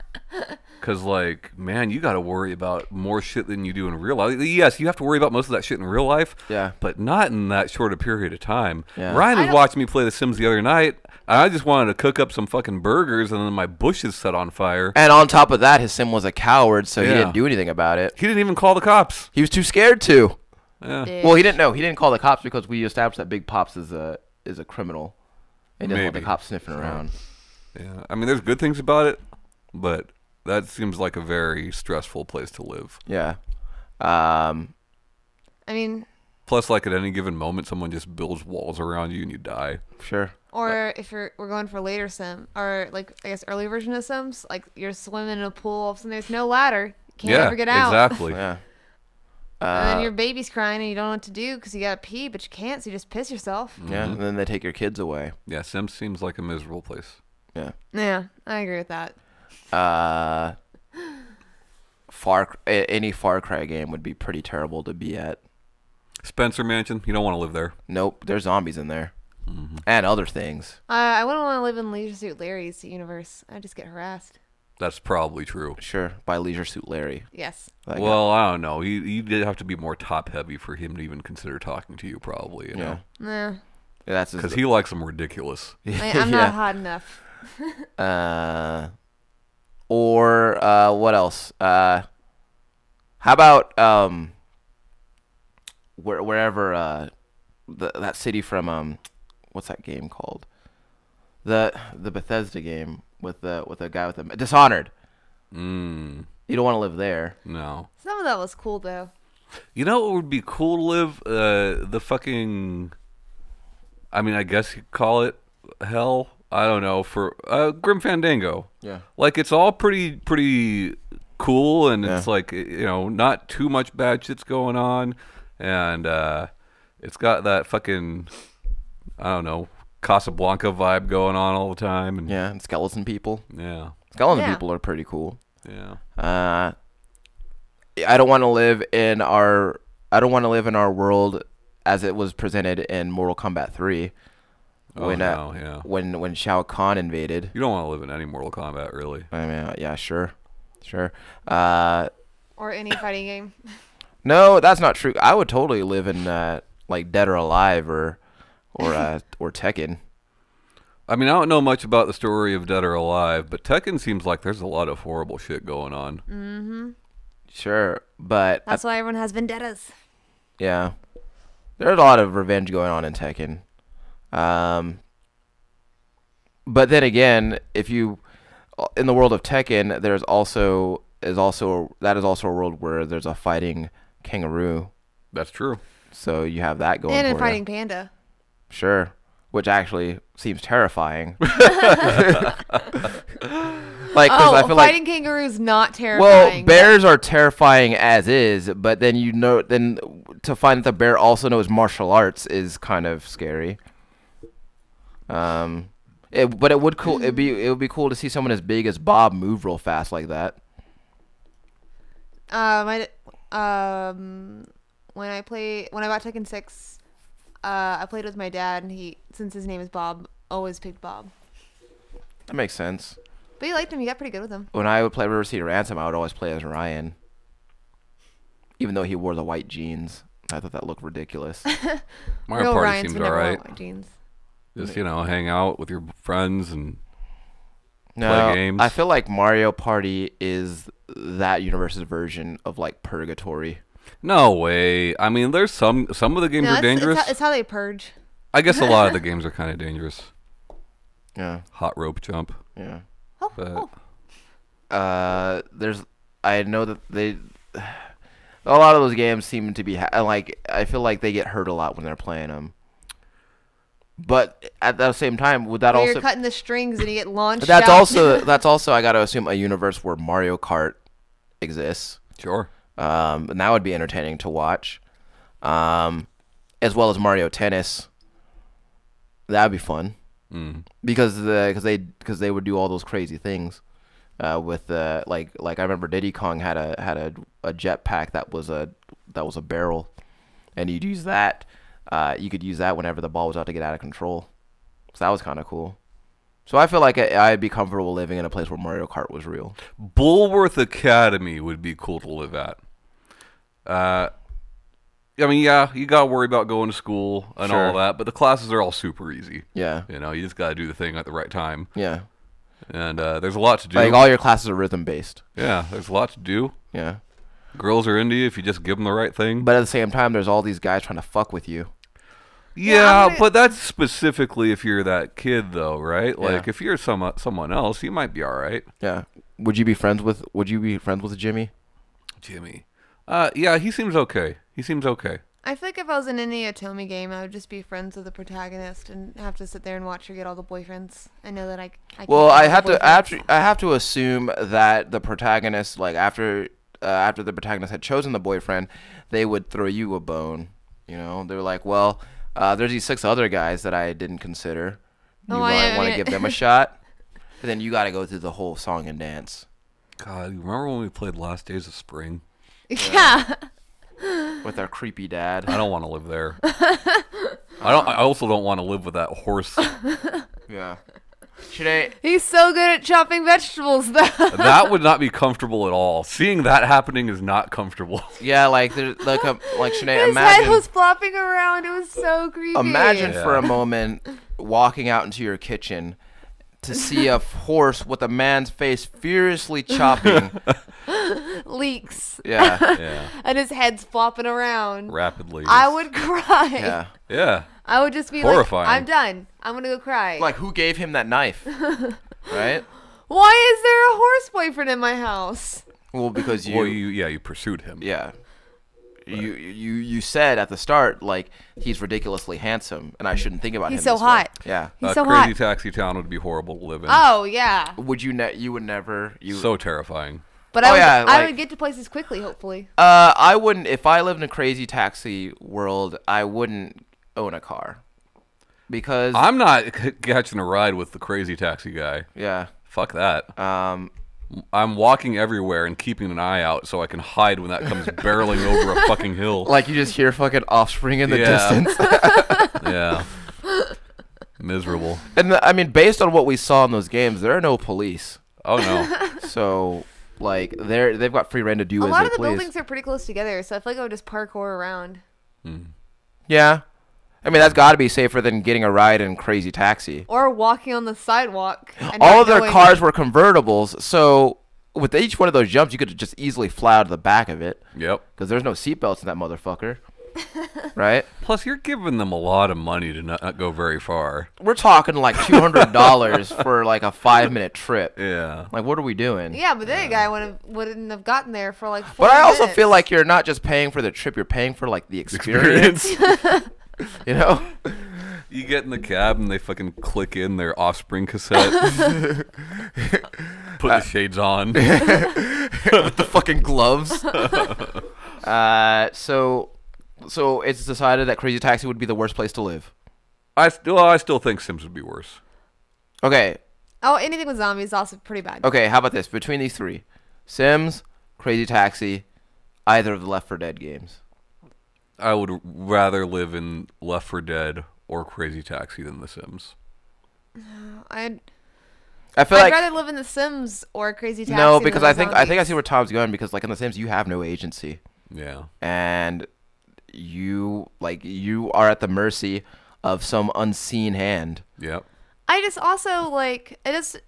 Speaker 2: Because, like, man, you got to worry about more shit than you do in real life. Yes, you have to worry about most of that shit in real life.
Speaker 1: Yeah.
Speaker 2: But not in that short a period of time.
Speaker 1: Yeah.
Speaker 2: Ryan was watching me play The Sims the other night. And I just wanted to cook up some fucking burgers, and then my bushes set on fire.
Speaker 1: And on top of that, his sim was a coward, so he
Speaker 2: Yeah.
Speaker 1: didn't do anything about it.
Speaker 2: He didn't even call the cops.
Speaker 1: He was too scared to.
Speaker 2: Yeah.
Speaker 3: Yeah.
Speaker 1: Well, he didn't know. He didn't call the cops because we established that Big Pops is a criminal. He didn't want the
Speaker 2: Maybe.
Speaker 1: cops sniffing around.
Speaker 2: Yeah. I mean, there's good things about it, but that seems like a very stressful place to live.
Speaker 1: Yeah.
Speaker 3: I mean,
Speaker 2: Plus, like, at any given moment, someone just builds walls around you and you die.
Speaker 1: Sure.
Speaker 3: or if we're going for later sim, or like I guess early version of Sims, like you're swimming in a pool, all of a sudden there's no ladder, you can't
Speaker 2: yeah,
Speaker 3: ever get out.
Speaker 2: exactly.
Speaker 1: Yeah.
Speaker 3: And then your baby's crying and you don't know what to do because you gotta pee, but you can't, so you just piss yourself.
Speaker 1: Yeah. And then they take your kids away.
Speaker 2: Yeah, Sims seems like a miserable place.
Speaker 1: Yeah.
Speaker 3: Yeah, I agree with that.
Speaker 1: Any Far Cry game would be pretty terrible to be at.
Speaker 2: Spencer Mansion, you don't want to live there.
Speaker 1: Nope. There's zombies in there. And other things.
Speaker 3: I wouldn't want to live in Leisure Suit Larry's universe. I'd just get harassed.
Speaker 2: That's probably true.
Speaker 1: Sure. By Leisure Suit Larry.
Speaker 3: Yes.
Speaker 1: That guy.
Speaker 2: Well, I don't know. You did have to be more top heavy for him to even consider talking to you, probably. You know,
Speaker 3: Nah,
Speaker 1: Yeah, that's his,
Speaker 2: because he likes them ridiculous.
Speaker 3: I'm not hot enough.
Speaker 1: Or what else? How about wherever that city from what's that game called? The Bethesda game with the guy with the Dishonored. You don't want to live there.
Speaker 2: No.
Speaker 3: Some of that was cool though.
Speaker 2: You know what would be cool to live? The fucking, I mean, I guess you'd call it hell. I don't know, for Grim Fandango.
Speaker 1: Yeah.
Speaker 2: Like, it's all pretty cool, and
Speaker 1: Yeah.
Speaker 2: it's like, you know, not too much bad shit's going on, and it's got that fucking, I don't know, Casablanca vibe going on all the time, and
Speaker 1: Yeah, and skeleton people.
Speaker 2: yeah,
Speaker 1: Skeleton
Speaker 3: Yeah.
Speaker 1: people are pretty cool.
Speaker 2: yeah.
Speaker 1: I don't want to live in our world as it was presented in Mortal Kombat 3 when
Speaker 2: no, yeah.
Speaker 1: when Shao Kahn invaded.
Speaker 2: You don't want to live in any Mortal Kombat, really.
Speaker 1: I mean, yeah, sure.
Speaker 3: Or any fighting game.
Speaker 1: No, that's not true. I would totally live in like Dead or Alive or Tekken.
Speaker 2: I mean, I don't know much about the story of Dead or Alive, but Tekken seems like there's a lot of horrible shit going on.
Speaker 1: Sure, but
Speaker 3: That's why everyone has vendettas.
Speaker 1: yeah, there's a lot of revenge going on in Tekken. But then again, if you in the world of Tekken, there's also a world where there's a fighting kangaroo.
Speaker 2: That's true.
Speaker 1: So you have that going
Speaker 3: And
Speaker 1: for
Speaker 3: in
Speaker 1: you.
Speaker 3: fighting panda.
Speaker 1: Sure, which actually seems terrifying. Like, 'cause I feel
Speaker 3: fighting
Speaker 1: like
Speaker 3: kangaroos not
Speaker 1: well,
Speaker 3: terrifying.
Speaker 1: bears are terrifying as is, but then to find that the bear also knows martial arts is kind of scary. But it would be cool to see someone as big as Bob move real fast like that.
Speaker 3: When I bought Tekken 6, I played with my dad, and since his name is Bob, always picked Bob.
Speaker 1: That makes sense.
Speaker 3: But he liked him. He got pretty good with him.
Speaker 1: When I would play River City Ransom, I would always play as Ryan, even though he wore the white jeans. I thought that looked ridiculous.
Speaker 2: Mario
Speaker 3: Real
Speaker 2: Party
Speaker 3: Ryans
Speaker 2: seems
Speaker 3: would never wear
Speaker 2: alright.
Speaker 3: white jeans.
Speaker 2: Just, you know, hang out with your friends and
Speaker 1: No,
Speaker 2: play games.
Speaker 1: I feel like Mario Party is that universe's version of like Purgatory.
Speaker 2: No way. I mean, there's some of the games are dangerous.
Speaker 3: It's how they purge.
Speaker 2: I guess a lot of the games are kind of dangerous.
Speaker 1: Yeah,
Speaker 2: Hot rope jump.
Speaker 1: yeah.
Speaker 2: But
Speaker 1: I know that A lot of those games seem to be like I feel like they get hurt a lot when they're playing them. But at the same time, would that
Speaker 3: Where
Speaker 1: also
Speaker 3: you're cutting the strings and you get launched
Speaker 1: that's
Speaker 3: out.
Speaker 1: that's also I gotta assume a universe where Mario Kart exists.
Speaker 2: Sure.
Speaker 1: And that would be entertaining to watch. As well as Mario Tennis. That would be fun. Because they would do all those crazy things. With like I remember Diddy Kong had a jetpack that was a barrel, and you'd use that. You could use that whenever the ball was out to get out of control. So that was kind of cool. So I feel like I'd be comfortable living in a place where Mario Kart was real.
Speaker 2: Bullworth Academy would be cool to live at. I mean, yeah, you got to worry about going to school and all that, but the classes are all super easy.
Speaker 1: Yeah.
Speaker 2: You know, you just got to do the thing at the right time.
Speaker 1: Yeah.
Speaker 2: And there's a lot to do.
Speaker 1: Like, all your classes are rhythm-based.
Speaker 2: Yeah, there's a lot to do.
Speaker 1: Yeah.
Speaker 2: Girls are into you if you just give them the right thing.
Speaker 1: But at the same time, there's all these guys trying to fuck with you.
Speaker 2: Yeah, but that's specifically if you're that kid, though, right?
Speaker 1: Yeah.
Speaker 2: Like, if you're someone else, you might be all right.
Speaker 1: Yeah. Would you be friends with Jimmy?
Speaker 2: Jimmy. Yeah, he seems okay.
Speaker 3: I feel like if I was in any Atomi game, I would just be friends with the protagonist and have to sit there and watch her get all the boyfriends. I know that I can't
Speaker 1: Well, I
Speaker 3: get all the
Speaker 1: have to assume that the protagonist, like after the protagonist had chosen the boyfriend, they would throw you a bone. You know, they're like, well, there's these 6 other guys that I didn't consider. You want to give them a shot, and then you got to go through the whole song and dance.
Speaker 2: God, you remember when we played Last Days of Spring?
Speaker 3: Yeah.
Speaker 1: With our creepy dad.
Speaker 2: I don't want to live there. I also don't want to live with that horse.
Speaker 1: Yeah. Should
Speaker 3: He's so good at chopping vegetables, though.
Speaker 2: That would not be comfortable at all. Seeing that happening is not comfortable.
Speaker 1: Yeah, like Sinead,
Speaker 3: His head was flopping around. It was so creepy.
Speaker 1: Imagine for a moment walking out into your kitchen to see a horse with a man's face furiously chopping.
Speaker 3: Leaks.
Speaker 2: Yeah.
Speaker 3: And his head's flopping around.
Speaker 2: Rapidly.
Speaker 3: I would cry.
Speaker 1: Yeah.
Speaker 2: Yeah.
Speaker 3: I would just be
Speaker 2: horrifying.
Speaker 3: like, I'm done. I'm going to go cry.
Speaker 1: Like, who gave him that knife? Right?
Speaker 3: Why is there a horse boyfriend in my house?
Speaker 1: Well, because you...
Speaker 2: you pursued him.
Speaker 1: Yeah. You said at the start, like, he's ridiculously handsome, and I shouldn't think about him
Speaker 3: He's so
Speaker 1: this way.
Speaker 3: hot.
Speaker 1: Yeah.
Speaker 3: He's so
Speaker 2: Crazy
Speaker 3: hot.
Speaker 2: Taxi Town would be horrible to live in.
Speaker 3: Oh, yeah.
Speaker 1: Would you would never...
Speaker 2: So terrifying.
Speaker 3: But I would get to places quickly, hopefully.
Speaker 1: I wouldn't... If I lived in a Crazy Taxi world, I wouldn't own a car. Because...
Speaker 2: I'm not catching a ride with the Crazy Taxi guy.
Speaker 1: Yeah.
Speaker 2: Fuck that. I'm walking everywhere and keeping an eye out so I can hide when that comes barreling over a fucking hill.
Speaker 1: Like, you just hear fucking Offspring in the distance.
Speaker 2: Yeah. Miserable.
Speaker 1: And, I mean, based on what we saw in those games, there are no police.
Speaker 2: Oh, no.
Speaker 1: So, like, they've got free reign to do as they
Speaker 3: A
Speaker 1: please.
Speaker 3: lot of the buildings are pretty close together, so I feel like I would just parkour around.
Speaker 1: Yeah. I mean, that's got to be safer than getting a ride in Crazy Taxi.
Speaker 3: Or walking on the sidewalk. And
Speaker 1: All
Speaker 3: not
Speaker 1: of their
Speaker 3: knowing-
Speaker 1: cars were convertibles, so with each one of those jumps, you could just easily fly out of the back of it.
Speaker 2: Yep.
Speaker 1: Because there's no seatbelts in that motherfucker. Right?
Speaker 2: Plus, you're giving them a lot of money to not go very far.
Speaker 1: We're talking like $200 for like a 5-minute trip.
Speaker 2: Yeah.
Speaker 1: Like, what are we doing?
Speaker 3: Yeah, but then a guy wouldn't have gotten there for like 40
Speaker 1: But I also
Speaker 3: minutes.
Speaker 1: feel like you're not just paying for the trip, you're paying for like the experience. You know?
Speaker 2: You get in the cab and they fucking click in their Offspring cassette. Put the shades on.
Speaker 1: With the fucking gloves. So it's decided that Crazy Taxi would be the worst place to live.
Speaker 2: I still think Sims would be worse.
Speaker 1: Okay.
Speaker 3: Oh, anything with zombies is also pretty bad.
Speaker 1: Okay, how about this? Between these 3, Sims, Crazy Taxi, either of the Left 4 Dead games.
Speaker 2: I would rather live in Left 4 Dead or Crazy Taxi than The Sims.
Speaker 3: I'd
Speaker 1: feel like
Speaker 3: rather live in The Sims or Crazy Taxi.
Speaker 1: no, because
Speaker 3: than
Speaker 1: I
Speaker 3: with
Speaker 1: think I
Speaker 3: zombies.
Speaker 1: see where Tom's going, because like in The Sims you have no agency.
Speaker 2: Yeah.
Speaker 1: And you are at the mercy of some unseen hand.
Speaker 2: Yep.
Speaker 3: I just also like it is.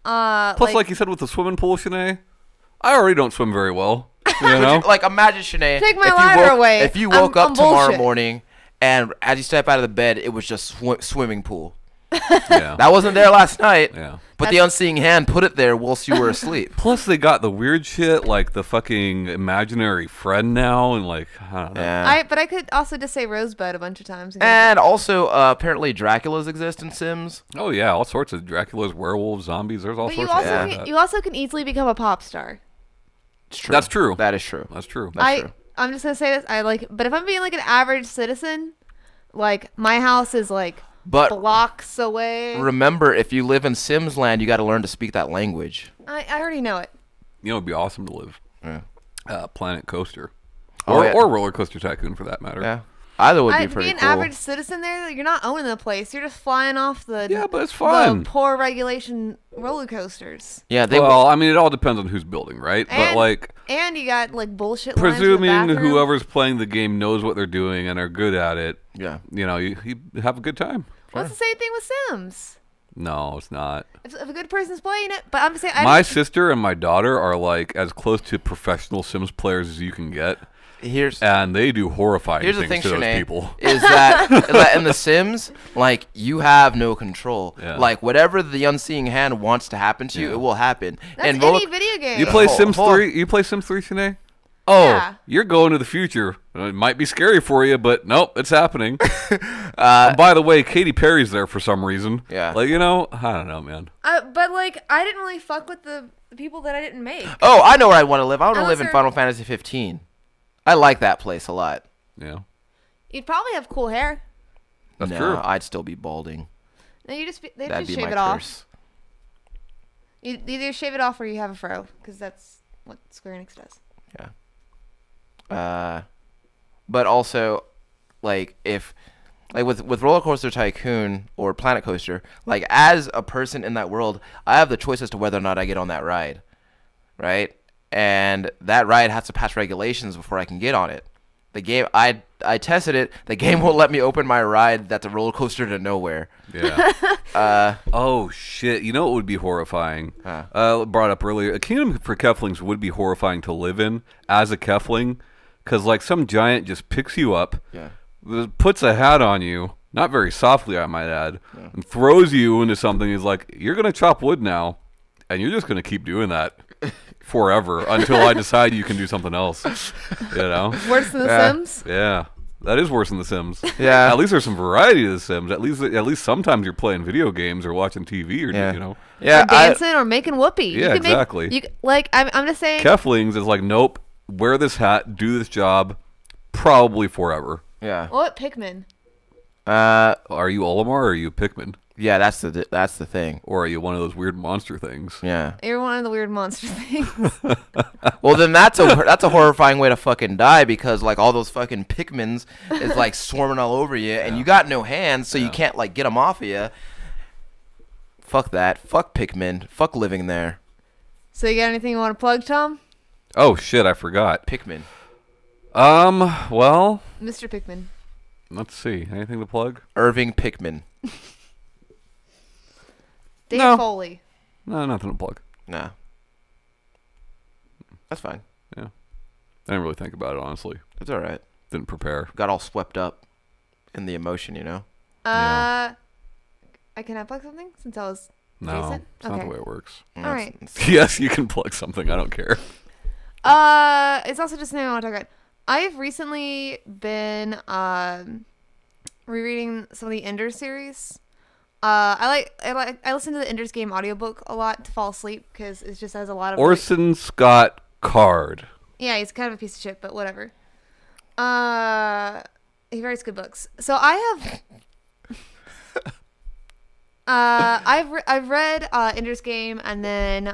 Speaker 2: Plus, like you said with the swimming pool, Shanae, I already don't swim very well. You know?
Speaker 1: Like, imagine, Shanae,
Speaker 3: Take my ladder away.
Speaker 1: if you woke up
Speaker 3: I'm
Speaker 1: tomorrow
Speaker 3: bullshit.
Speaker 1: morning and as you step out of the bed, it was just swimming pool.
Speaker 2: Yeah.
Speaker 1: That wasn't there last night.
Speaker 2: Yeah.
Speaker 1: But the unseen hand put it there whilst you were asleep.
Speaker 2: Plus, they got the weird shit like the fucking imaginary friend now, and like I don't know.
Speaker 1: Yeah.
Speaker 3: But I could also just say Rosebud a bunch of times.
Speaker 1: And also, apparently, Draculas exist in Sims.
Speaker 2: Oh yeah, all sorts of Draculas, werewolves, zombies. There's all
Speaker 3: But
Speaker 2: sorts
Speaker 3: you
Speaker 2: of
Speaker 3: also
Speaker 2: shit.
Speaker 3: can, you also can easily become a pop star.
Speaker 1: It's true.
Speaker 2: That's true.
Speaker 1: That is true.
Speaker 2: That's true.
Speaker 1: That's true.
Speaker 3: I'm just gonna say this. But if I'm being like an average citizen, like my house is like
Speaker 1: But
Speaker 3: blocks away.
Speaker 1: remember, if you live in Sims land, you got to learn to speak that language.
Speaker 3: I already know it.
Speaker 2: You know, it'd be awesome to live.
Speaker 1: Yeah.
Speaker 2: Planet Coaster,
Speaker 1: Oh,
Speaker 2: or Roller Coaster Tycoon for that matter.
Speaker 1: Yeah. Either would be
Speaker 3: To
Speaker 1: pretty
Speaker 3: be an
Speaker 1: cool.
Speaker 3: average citizen there, you're not owning the place. You're just flying off the
Speaker 2: But it's fun.
Speaker 3: the poor regulation roller coasters.
Speaker 1: Yeah, they
Speaker 2: Well, I mean, it all depends on who's building, right? But
Speaker 3: And-
Speaker 2: like,
Speaker 3: And you got like bullshit lines in the
Speaker 2: presuming
Speaker 3: bathroom.
Speaker 2: whoever's playing the game knows what they're doing and are good at it,
Speaker 1: Yeah.
Speaker 2: you know, you have a good time.
Speaker 3: Well, it's the same thing with Sims.
Speaker 2: No, it's not.
Speaker 3: If a good person's playing it, but I'm saying
Speaker 2: My sister and my daughter are like as close to professional Sims players as you can get,
Speaker 1: Here's
Speaker 2: and they do horrifying
Speaker 1: here's the
Speaker 2: things
Speaker 1: thing,
Speaker 2: to those
Speaker 1: Shanae,
Speaker 2: people.
Speaker 1: is that in The Sims, like, you have no control.
Speaker 2: Yeah.
Speaker 1: Like, whatever the unseen hand wants to happen to you, it will happen.
Speaker 3: that's
Speaker 1: and
Speaker 3: any video game.
Speaker 2: You play
Speaker 1: Hold-
Speaker 2: Sims
Speaker 1: hold on.
Speaker 2: 3? You play Sims 3, Shanae? Oh,
Speaker 3: Yeah.
Speaker 2: you're going to the future. It might be scary for you, but nope, it's happening. And by the way, Katy Perry's there for some reason.
Speaker 1: Yeah.
Speaker 2: Like, you know, I don't know, man.
Speaker 3: But like, I didn't really fuck with the people that I didn't make.
Speaker 1: Oh, I know where I want to live. I want to
Speaker 3: Unless
Speaker 1: live in
Speaker 3: they're-
Speaker 1: Final Fantasy 15. I like that place a lot.
Speaker 2: Yeah.
Speaker 3: You'd probably have cool hair.
Speaker 2: That's
Speaker 1: no,
Speaker 2: true.
Speaker 1: I'd still be balding.
Speaker 3: No, they
Speaker 1: That'd
Speaker 3: just
Speaker 1: be
Speaker 3: shave
Speaker 1: my
Speaker 3: it off.
Speaker 1: curse.
Speaker 3: You either shave it off or you have a fro, because that's what Square Enix does.
Speaker 1: But also, like, if like with Roller Coaster Tycoon or Planet Coaster, like, as a person in that world, I have the choice as to whether or not I get on that ride, right? And that ride has to pass regulations before I can get on it. The game, I tested it. The game won't let me open my ride. That's a roller coaster to nowhere.
Speaker 2: Yeah. Oh shit! You know what would be horrifying? Brought up earlier. A kingdom for Keflings would be horrifying to live in as a Kefling, because like some giant just picks you up, puts a hat on you, not very softly, I might add, and throws you into something. He's like, "You're gonna chop wood now, and you're just gonna keep doing that forever until I decide you can do something else." You know?
Speaker 3: Worse than The Sims?
Speaker 2: Yeah. That is worse than The Sims.
Speaker 1: Yeah.
Speaker 2: At least there's some variety to The Sims. At least sometimes you're playing video games or watching TV or you know.
Speaker 1: Yeah,
Speaker 3: Or dancing or making whoopee.
Speaker 2: Yeah, exactly.
Speaker 3: I'm just saying.
Speaker 2: Keflings is like, nope, wear this hat, do this job, probably forever.
Speaker 1: yeah.
Speaker 3: What Pikmin?
Speaker 2: Are you Olimar or are you Pikmin?
Speaker 1: Yeah, that's the thing.
Speaker 2: Or are you one of those weird monster things?
Speaker 1: Yeah.
Speaker 3: You're one of the weird monster things.
Speaker 1: Well, then that's a horrifying way to fucking die, because like all those fucking Pikmins is like swarming all over you, and you got no hands, so you can't like get them off of you. Fuck that. Fuck Pikmin. Fuck living there.
Speaker 3: So you got anything you want to plug, Tom?
Speaker 2: Oh shit, I forgot.
Speaker 1: Pikmin.
Speaker 2: Well,
Speaker 3: Mr. Pikmin.
Speaker 2: let's see. Anything to plug?
Speaker 1: Irving Pikmin.
Speaker 3: Dave
Speaker 2: No.
Speaker 3: Foley.
Speaker 2: No, nothing to plug.
Speaker 1: Nah. That's fine.
Speaker 2: Yeah. I didn't really think about it, honestly.
Speaker 1: It's all right.
Speaker 2: Didn't prepare.
Speaker 1: Got all swept up in the emotion, you know?
Speaker 2: Yeah.
Speaker 3: Can I plug something since I was
Speaker 2: No,
Speaker 3: Jason?
Speaker 2: it's not
Speaker 3: Okay.
Speaker 2: the way it works.
Speaker 3: All right.
Speaker 2: Yes, you can plug something. I don't care.
Speaker 3: It's also just something I want to talk about. I've recently been rereading some of the Ender series. I listen to the Ender's Game audiobook a lot to fall asleep because it just has a lot of
Speaker 2: Orson Scott Card.
Speaker 3: yeah, he's kind of a piece of shit, but whatever. He writes good books. So I have I've read Ender's Game and then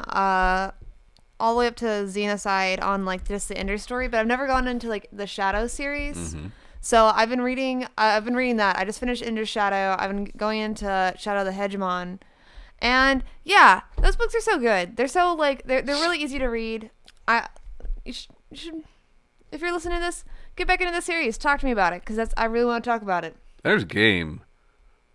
Speaker 3: all the way up to Xenocide on like just the Ender story, but I've never gone into like the Shadow series.
Speaker 2: Mm-hmm.
Speaker 3: So I've been reading that. I just finished Ender's Shadow. I've been going into Shadow the Hegemon. And yeah, those books are so good. They're so like they're really easy to read. You should if you're listening to this, get back into the series. Talk to me about it cuz I really want to talk about it.
Speaker 2: There's Game.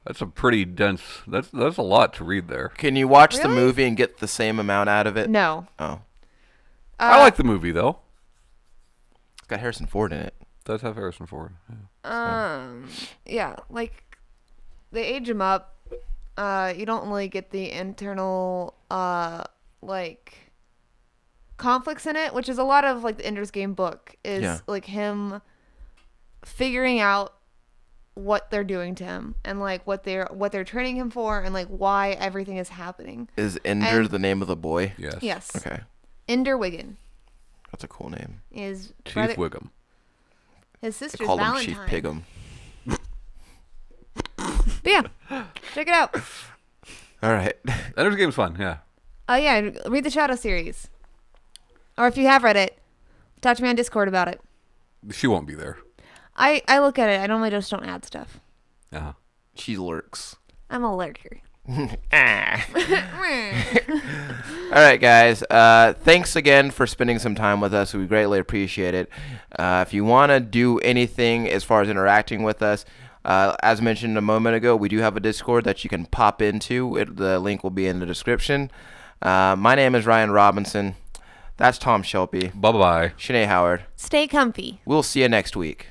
Speaker 2: That's a pretty dense. That's a lot to read there.
Speaker 1: Can you watch the
Speaker 3: Really?
Speaker 1: movie and get the same amount out of it?
Speaker 3: No.
Speaker 1: Oh.
Speaker 2: I like the movie though.
Speaker 1: It's got Harrison Ford in it.
Speaker 2: Does have Harrison Ford. Yeah.
Speaker 3: Yeah, like they age him up. you don't really get the internal like conflicts in it, which is a lot of like the Ender's Game book is like him figuring out what they're doing to him and like what they're training him for and like why everything is happening.
Speaker 1: Is Ender the name of the boy?
Speaker 2: Yes.
Speaker 3: Yes.
Speaker 1: Okay.
Speaker 3: Ender Wiggin.
Speaker 1: That's a cool name.
Speaker 3: Is
Speaker 2: Chief Wiggum.
Speaker 3: His
Speaker 1: They
Speaker 3: sister's
Speaker 1: call him
Speaker 3: Valentine.
Speaker 1: Chief Pigum.
Speaker 3: But yeah, check it out.
Speaker 1: All right.
Speaker 2: Ender's Game's fun, yeah.
Speaker 3: Oh yeah, read the Shadow series. Or if you have read it, talk to me on Discord about it.
Speaker 2: She won't be there.
Speaker 3: I look at it. I normally just don't add stuff.
Speaker 2: Uh-huh.
Speaker 1: She lurks.
Speaker 3: I'm a lurker.
Speaker 1: All right, guys. Thanks again for spending some time with us. We greatly appreciate it. If you want to do anything as far as interacting with us, as mentioned a moment ago, we do have a Discord that you can pop into. The link will be in the description. My name is Ryan Robinson. That's Tom Shelby.
Speaker 2: Bye-bye.
Speaker 1: Shanae Howard.
Speaker 3: Stay comfy.
Speaker 1: We'll see you next week.